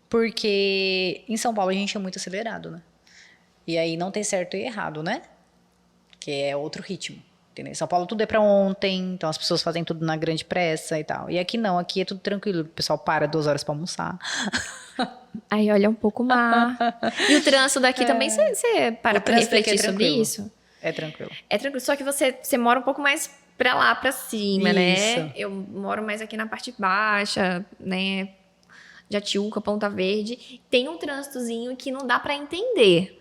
porque em São Paulo a gente é muito acelerado, né? E aí não tem certo e errado, né? que é outro ritmo. Entendeu? Em São Paulo tudo é para ontem, então as pessoas fazem tudo na grande pressa e tal. E aqui não, aqui é tudo tranquilo, o pessoal para 2 horas para almoçar. Aí olha um pouco o mar. E o trânsito daqui também, você para pra refletir sobre isso? É tranquilo. É tranquilo, só que você mora um pouco mais pra lá, pra cima, né? Isso. Eu moro mais aqui na parte baixa, né? Jatiuca, Ponta Verde. Tem um trânsitozinho que não dá pra entender.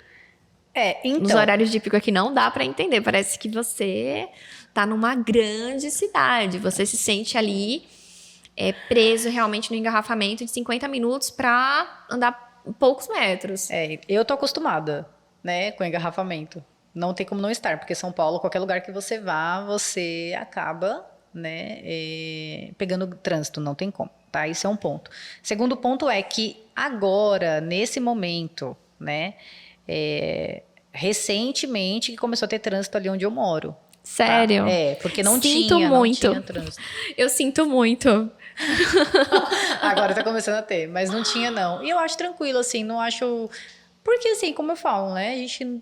Então. Nos horários de pico aqui não dá pra entender. Parece que você tá numa grande cidade. Você se sente ali preso realmente no engarrafamento de 50 minutos pra andar poucos metros. Eu tô acostumada, né, com engarrafamento. Não tem como não estar, porque São Paulo, qualquer lugar que você vá, você acaba, né, pegando trânsito, não tem como, tá? Isso é um ponto. Segundo ponto é que agora, nesse momento, né, recentemente que começou a ter trânsito ali onde eu moro. Sério? Tá? Porque não Sinto tinha muito. trânsito. Eu sinto muito. Agora tá começando a ter, mas não tinha não. E eu acho tranquilo, assim, não acho... Porque assim, como eu falo, né, a gente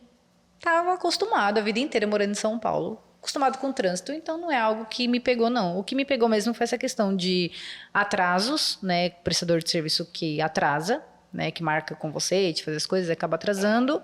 tava acostumado a vida inteira morando em São Paulo, acostumado com o trânsito, então não é algo que me pegou, não. O que me pegou mesmo foi essa questão de atrasos, né, prestador de serviço que atrasa, né, que marca com você, de fazer as coisas, acaba atrasando,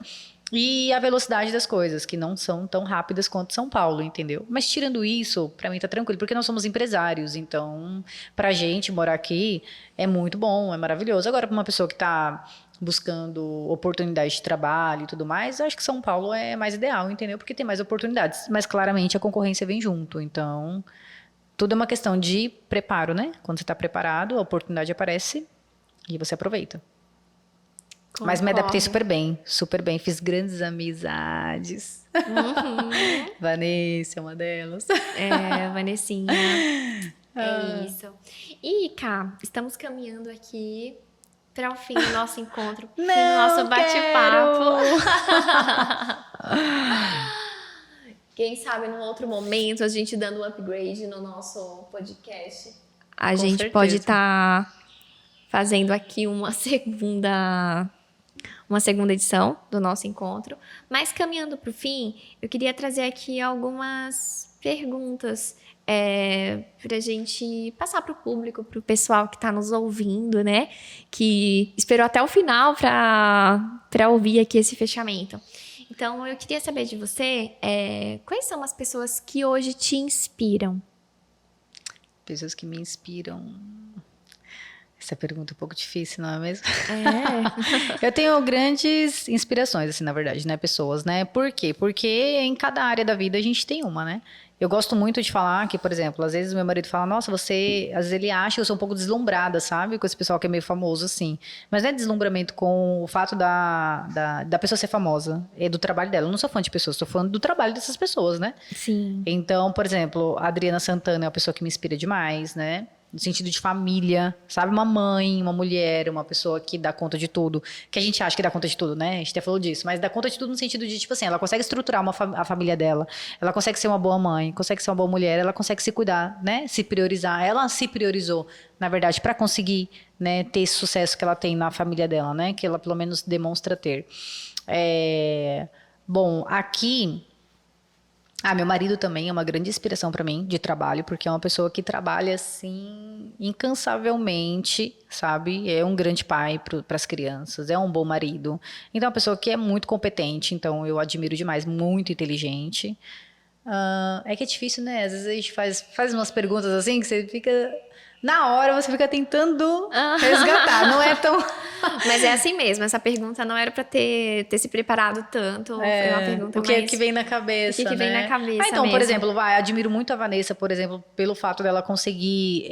e a velocidade das coisas, que não são tão rápidas quanto São Paulo, entendeu? Mas tirando isso, pra mim tá tranquilo, porque nós somos empresários, então pra gente morar aqui é muito bom, é maravilhoso. Agora, pra uma pessoa que tá buscando oportunidade de trabalho e tudo mais, eu acho que São Paulo é mais ideal, entendeu? Porque tem mais oportunidades, mas claramente a concorrência vem junto, então tudo é uma questão de preparo, né? Quando você está preparado, a oportunidade aparece e você aproveita. Concordo. Mas me adaptei super bem, fiz grandes amizades. Vanessa é uma delas. Vanessinha, é isso. E, Cá, estamos caminhando aqui para o fim do nosso encontro, fim do nosso bate-papo. Quem sabe num outro momento, a gente dando um upgrade no nosso podcast, a gente certeza. Pode estar fazendo aqui uma segunda edição do nosso encontro. Mas caminhando para o fim, eu queria trazer aqui algumas perguntas para a gente passar para o público, para o pessoal que está nos ouvindo, né? Que esperou até o final para ouvir aqui esse fechamento. Então, eu queria saber de você, quais são as pessoas que hoje te inspiram? Pessoas que me inspiram... Essa pergunta é um pouco difícil, não é mesmo? Eu tenho grandes inspirações, assim, na verdade, né? Pessoas, né? Por quê? Porque em cada área da vida a gente tem uma, né? Eu gosto muito de falar que, por exemplo, às vezes meu marido fala, nossa, você... Às vezes ele acha que eu sou um pouco deslumbrada, sabe? Com esse pessoal que é meio famoso, assim. Mas não é deslumbramento com o fato da pessoa ser famosa. É do trabalho dela. Eu não sou fã de pessoas, estou falando do trabalho dessas pessoas, né? Sim. Então, por exemplo, a Adriana Santana é uma pessoa que me inspira demais, né? No sentido de família, sabe? Uma mãe, uma mulher, uma pessoa que dá conta de tudo. Que a gente acha que dá conta de tudo, né? A gente até falou disso. Mas dá conta de tudo no sentido de, tipo assim, ela consegue estruturar a família dela. Ela consegue ser uma boa mãe, consegue ser uma boa mulher. Ela consegue se cuidar, né? Se priorizar. Ela se priorizou, na verdade, para conseguir, né, ter esse sucesso que ela tem na família dela, né? Que ela, pelo menos, demonstra ter. Bom, aqui... meu marido também é uma grande inspiração para mim de trabalho, porque é uma pessoa que trabalha assim incansavelmente, sabe? É um grande pai para as crianças, é um bom marido. Então é uma pessoa que é muito competente, então eu admiro demais, muito inteligente. É que é difícil, né? Às vezes a gente faz umas perguntas assim que você fica... Na hora você fica tentando resgatar, não é tão... Mas é assim mesmo, essa pergunta não era para ter se preparado tanto, foi uma pergunta mais... O que vem na cabeça, o que né? vem na cabeça então, mesmo. Por exemplo, admiro muito a Vanessa, por exemplo, pelo fato dela conseguir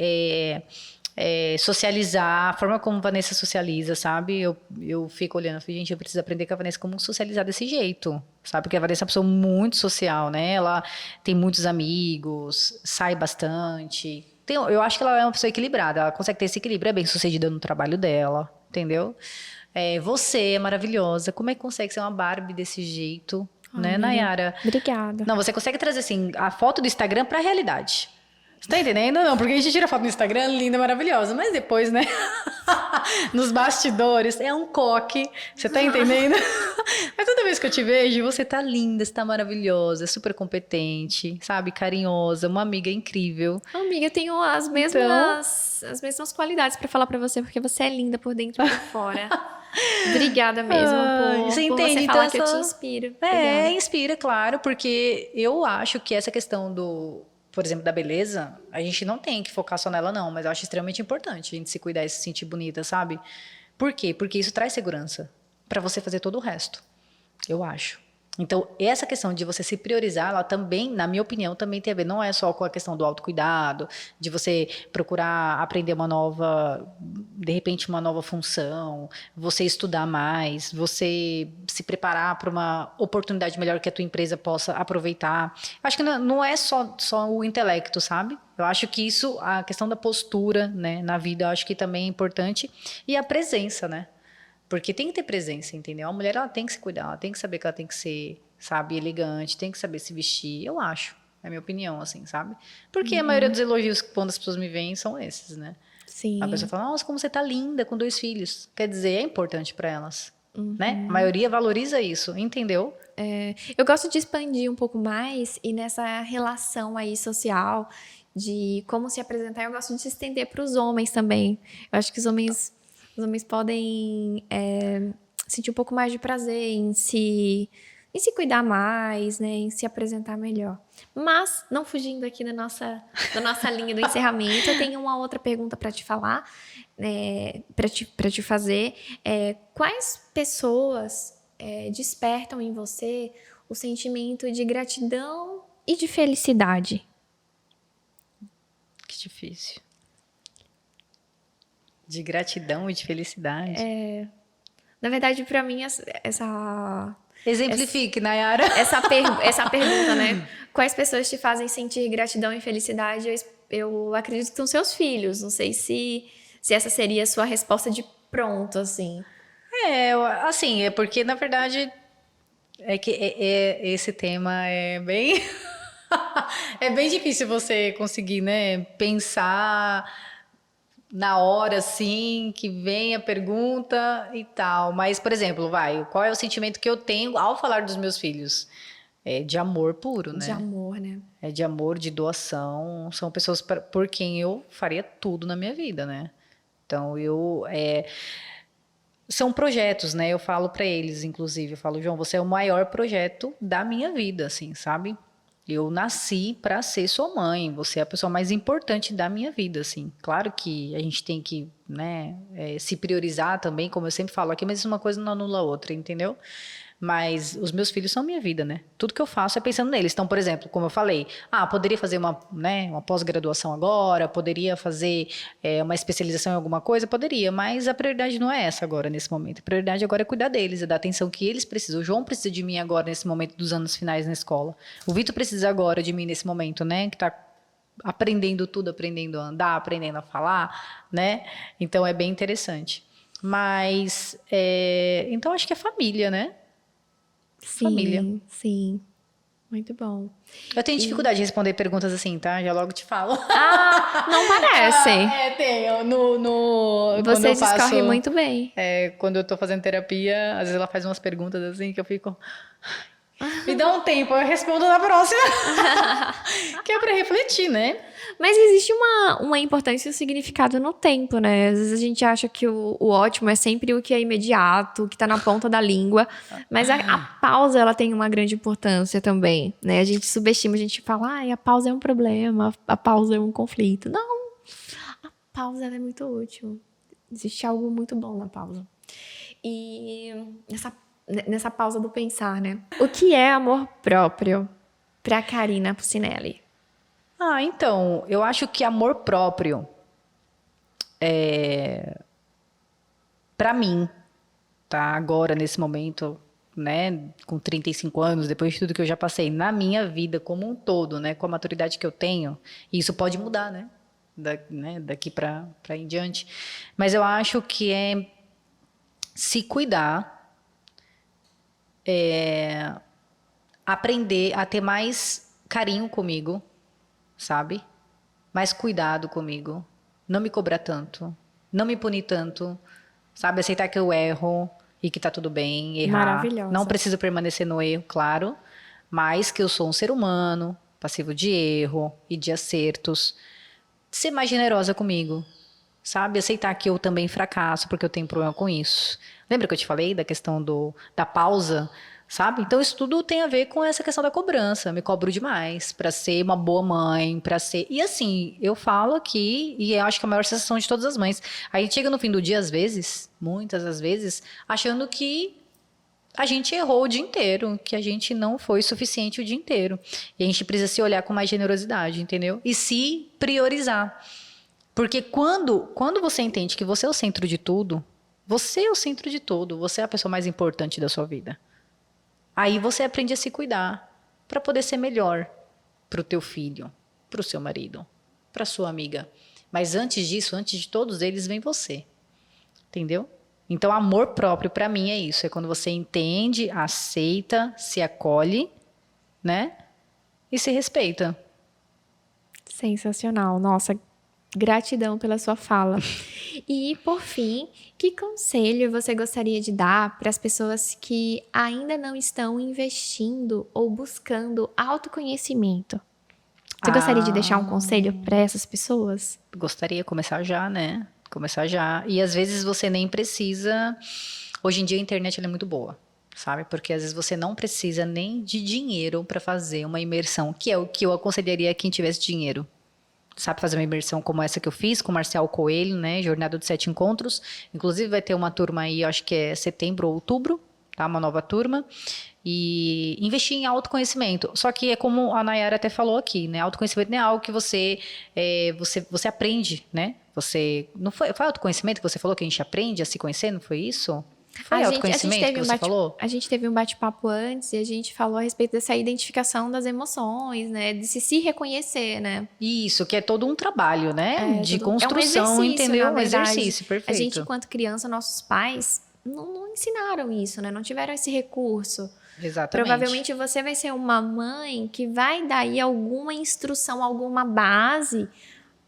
socializar, a forma como a Vanessa socializa, sabe? Eu fico olhando, gente, eu preciso aprender com a Vanessa como socializar desse jeito, sabe? Porque a Vanessa é uma pessoa muito social, né? Ela tem muitos amigos, sai bastante... Eu acho que ela é uma pessoa equilibrada, ela consegue ter esse equilíbrio, é bem sucedida no trabalho dela, entendeu? Você é maravilhosa, como é que consegue ser uma Barbie desse jeito, né, Nayara? Obrigada. Não, você consegue trazer, assim, a foto do Instagram pra realidade. Você tá entendendo? Não, porque a gente tira foto no Instagram, linda, maravilhosa, mas depois, né? Nos bastidores, é um coque, você tá entendendo? Mas toda vez que eu te vejo, você tá linda, você tá maravilhosa, super competente, sabe? Carinhosa, uma amiga incrível. Amiga, eu tenho Então, as mesmas qualidades pra falar pra você, porque você é linda por dentro e por fora. Obrigada mesmo você por você entende? Então, falar que eu te inspiro. é, Obrigada. inspira, claro, porque eu acho que essa questão por exemplo, da beleza, a gente não tem que focar só nela, não, mas eu acho extremamente importante a gente se cuidar e se sentir bonita, sabe? Por quê? Porque isso traz segurança pra você fazer todo o resto, eu acho. Então, essa questão de você se priorizar, ela também, na minha opinião, também tem a ver, não é só com a questão do autocuidado, de você procurar aprender uma nova, de repente, uma nova função, você estudar mais, você se preparar para uma oportunidade melhor que a tua empresa possa aproveitar. Acho que não é só o intelecto, sabe? Eu acho que isso, a questão da postura, né, na vida, eu acho que também é importante. E a presença, né? Porque tem que ter presença, entendeu? A mulher, ela tem que se cuidar, ela tem que saber que ela tem que ser, sabe, elegante, tem que saber se vestir, eu acho. É a minha opinião, assim, sabe? Porque a maioria dos elogios que quando as pessoas me veem são esses, né? A pessoa Sim. fala, nossa, como você tá linda com 2 filhos. Quer dizer, é importante para elas, né? A maioria valoriza isso, entendeu? Eu gosto de expandir um pouco mais e nessa relação aí social de como se apresentar, eu gosto de se estender para os homens também. Eu acho que os homens podem sentir um pouco mais de prazer em se cuidar mais, né, em se apresentar melhor. Mas, não fugindo aqui da nossa linha do encerramento, eu tenho uma outra pergunta para te falar, para te fazer. Quais pessoas despertam em você o sentimento de gratidão e de felicidade? Que difícil. De gratidão e de felicidade. Na verdade, para mim, Exemplifique, Nayara. essa pergunta, né? Quais pessoas te fazem sentir gratidão e felicidade? Eu acredito que são seus filhos. Não sei se essa seria a sua resposta de pronto, assim. Assim, é porque, na verdade, é que esse tema é bem... é bem difícil você conseguir, né, pensar na hora, assim, que vem a pergunta e tal. Mas, por exemplo, qual é o sentimento que eu tenho ao falar dos meus filhos? É de amor puro, De né? amor, né? É de amor, de doação. São pessoas por quem eu faria tudo na minha vida, né? Então, são projetos, né? Eu falo pra eles, inclusive, eu falo, João, você é o maior projeto da minha vida, assim, sabe? Eu nasci pra ser sua mãe, você é a pessoa mais importante da minha vida, assim. Claro que a gente tem que, né, se priorizar também, como eu sempre falo aqui, mas isso uma coisa não anula a outra, entendeu? Mas os meus filhos são minha vida, né? Tudo que eu faço é pensando neles. Então, por exemplo, como eu falei, poderia fazer uma pós-graduação agora, poderia fazer uma especialização em alguma coisa, poderia, mas a prioridade não é essa agora, nesse momento. A prioridade agora é cuidar deles, é dar atenção que eles precisam. O João precisa de mim agora, nesse momento dos anos finais na escola. O Vitor precisa agora de mim nesse momento, né? Que tá aprendendo tudo, aprendendo a andar, aprendendo a falar, né? Então, é bem interessante. Mas, então, acho que é família, né? Família. Sim, sim. Muito bom. Eu tenho E... dificuldade de responder perguntas assim, tá? Já logo te falo. não parece. Tenho. Quando Você eu faço. discorre muito bem. Quando eu tô fazendo terapia, às vezes ela faz umas perguntas assim que eu fico. Me dá um tempo, eu respondo na próxima. Que é pra refletir, né? Mas existe uma importância e um significado no tempo, né? Às vezes a gente acha que o ótimo é sempre o que é imediato, o que tá na ponta da língua. Mas a pausa, ela tem uma grande importância também, né? A gente subestima, a gente fala, a pausa é um problema, a pausa é um conflito. Não, a pausa ela é muito útil. Existe algo muito bom na pausa. E nessa pausa do pensar, né? O que é amor próprio pra Karina Pucinelli? Então, eu acho que amor próprio pra mim, tá? Agora, nesse momento, né? Com 35 anos, depois de tudo que eu já passei na minha vida como um todo, né? Com a maturidade que eu tenho, e isso pode mudar, né? Daqui pra em diante. Mas eu acho que é se cuidar, aprender a ter mais carinho comigo, sabe? Mais cuidado comigo, não me cobrar tanto, não me punir tanto, sabe? Aceitar que eu erro e que tá tudo bem errar. Maravilhosa. Não preciso permanecer no erro, claro, mas que eu sou um ser humano, passivo de erro e de acertos. Ser mais generosa comigo, sabe? Aceitar que eu também fracasso porque eu tenho problema com isso. Lembra que eu te falei da questão da pausa, sabe? Então isso tudo tem a ver com essa questão da cobrança. Eu me cobro demais para ser uma boa mãe, para ser... E assim, eu falo aqui, e eu acho que é a maior sensação de todas as mães. A gente chega no fim do dia, às vezes, muitas das vezes, achando que a gente errou o dia inteiro, que a gente não foi suficiente o dia inteiro. E a gente precisa se olhar com mais generosidade, entendeu? E se priorizar. Porque quando você entende que você é o centro de tudo, você é o centro de tudo, você é a pessoa mais importante da sua vida. Aí você aprende a se cuidar para poder ser melhor para o teu filho, para o seu marido, para sua amiga. Mas antes disso, antes de todos eles, vem você. Entendeu? Então, amor próprio para mim é isso. É quando você entende, aceita, se acolhe, né? E se respeita. Sensacional. Nossa, gratidão pela sua fala. E, por fim, que conselho você gostaria de dar para as pessoas que ainda não estão investindo ou buscando autoconhecimento? Você gostaria de deixar um conselho para essas pessoas? Gostaria de começar já, né? Começar já. E às vezes você nem precisa... Hoje em dia a internet ela é muito boa, sabe? Porque às vezes você não precisa nem de dinheiro para fazer uma imersão, que é o que eu aconselharia a quem tivesse dinheiro. Sabe, fazer uma imersão como essa que eu fiz com o Marcial Coelho, né? Jornada de 7 Encontros. Inclusive vai ter uma turma aí, acho que é setembro ou outubro, tá? Uma nova turma. E investir em autoconhecimento. Só que é como a Nayara até falou aqui, né? Autoconhecimento não é algo que você aprende, né? Não foi autoconhecimento que você falou que a gente aprende a se conhecer, não foi isso? Foi autoconhecimento que você falou? A gente teve um bate-papo antes e a gente falou a respeito dessa identificação das emoções, né? De se reconhecer, né? Isso, que é todo um trabalho, né? De construção, um entendeu? Um verdade. exercício, perfeito. A gente, enquanto criança, nossos pais não ensinaram isso, né? Não tiveram esse recurso. Exatamente. Provavelmente você vai ser uma mãe que vai dar aí alguma instrução, alguma base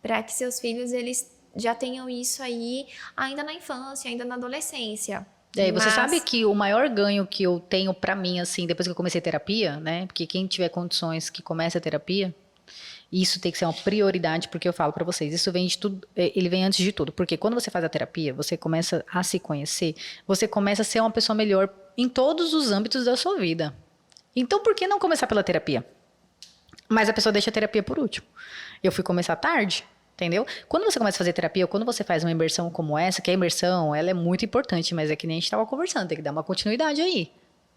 para que seus filhos eles já tenham isso aí ainda na infância, ainda na adolescência. Você sabe que o maior ganho que eu tenho pra mim, assim, depois que eu comecei terapia, né? Porque quem tiver condições que comece a terapia, isso tem que ser uma prioridade, porque eu falo pra vocês, isso vem de tudo, ele vem antes de tudo. Porque quando você faz a terapia, você começa a se conhecer, você começa a ser uma pessoa melhor em todos os âmbitos da sua vida. Então, por que não começar pela terapia? Mas a pessoa deixa a terapia por último. Eu fui começar tarde. Entendeu? Quando você começa a fazer terapia, ou quando você faz uma imersão como essa, que a imersão, ela é muito importante, mas é que nem a gente estava conversando, tem que dar uma continuidade aí,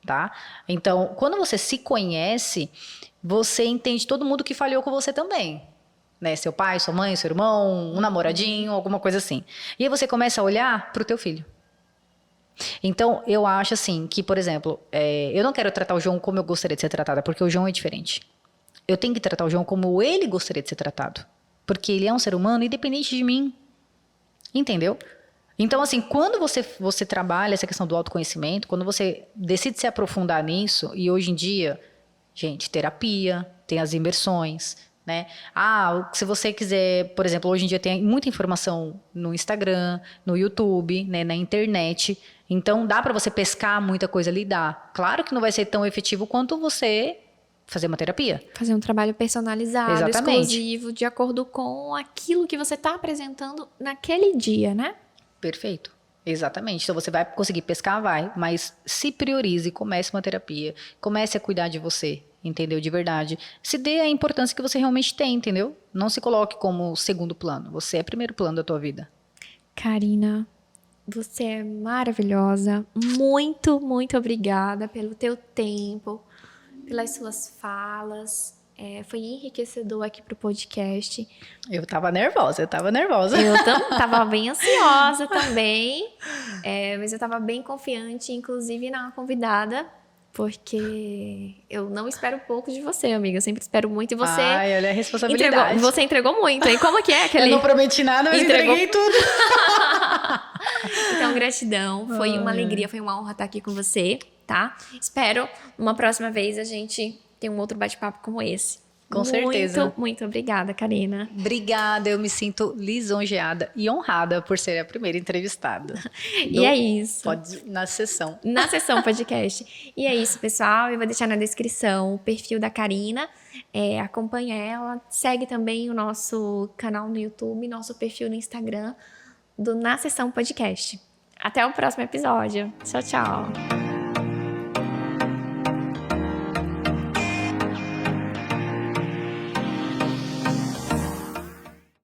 tá? Então, quando você se conhece, você entende todo mundo que falhou com você também, né? Seu pai, sua mãe, seu irmão, um namoradinho, alguma coisa assim. E aí você começa a olhar pro teu filho. Então, eu acho assim, que, por exemplo, eu não quero tratar o João como eu gostaria de ser tratada, porque o João é diferente. Eu tenho que tratar o João como ele gostaria de ser tratado. Porque ele é um ser humano independente de mim. Entendeu? Então, assim, quando você trabalha essa questão do autoconhecimento, quando você decide se aprofundar nisso, e hoje em dia, gente, terapia, tem as imersões, né? Se você quiser, por exemplo, hoje em dia tem muita informação no Instagram, no YouTube, né, na internet. Então, dá para você pescar muita coisa ali, dá. Claro que não vai ser tão efetivo quanto você fazer uma terapia. Fazer um trabalho personalizado, exatamente, exclusivo, de acordo com aquilo que você está apresentando naquele dia, né? Perfeito. Exatamente. Então, você vai conseguir pescar, mas se priorize, comece uma terapia, comece a cuidar de você, entendeu? De verdade. Se dê a importância que você realmente tem, entendeu? Não se coloque como segundo plano. Você é primeiro plano da tua vida. Karina, você é maravilhosa. Muito, muito obrigada pelo teu tempo, pelas suas falas. Foi enriquecedor aqui pro podcast. Eu tava nervosa. Eu tava bem ansiosa também, mas eu tava bem confiante, inclusive na convidada, porque eu não espero pouco de você, amiga. Eu sempre espero muito e você... Ai, olha a responsabilidade. Você entregou muito, hein? Como que é aquele... Eu não prometi nada, mas entreguei tudo. Então, gratidão. Foi uma alegria, foi uma honra estar aqui com você, tá? Espero, uma próxima vez, a gente ter um outro bate-papo como esse. Com certeza. Muito obrigada, Karina. Obrigada, eu me sinto lisonjeada e honrada por ser a primeira entrevistada. E é isso. Na sessão. Na sessão podcast. E é isso, pessoal. Eu vou deixar na descrição o perfil da Karina. Acompanha ela. Segue também o nosso canal no YouTube, nosso perfil no Instagram do Na Sessão Podcast. Até o próximo episódio. Tchau, tchau.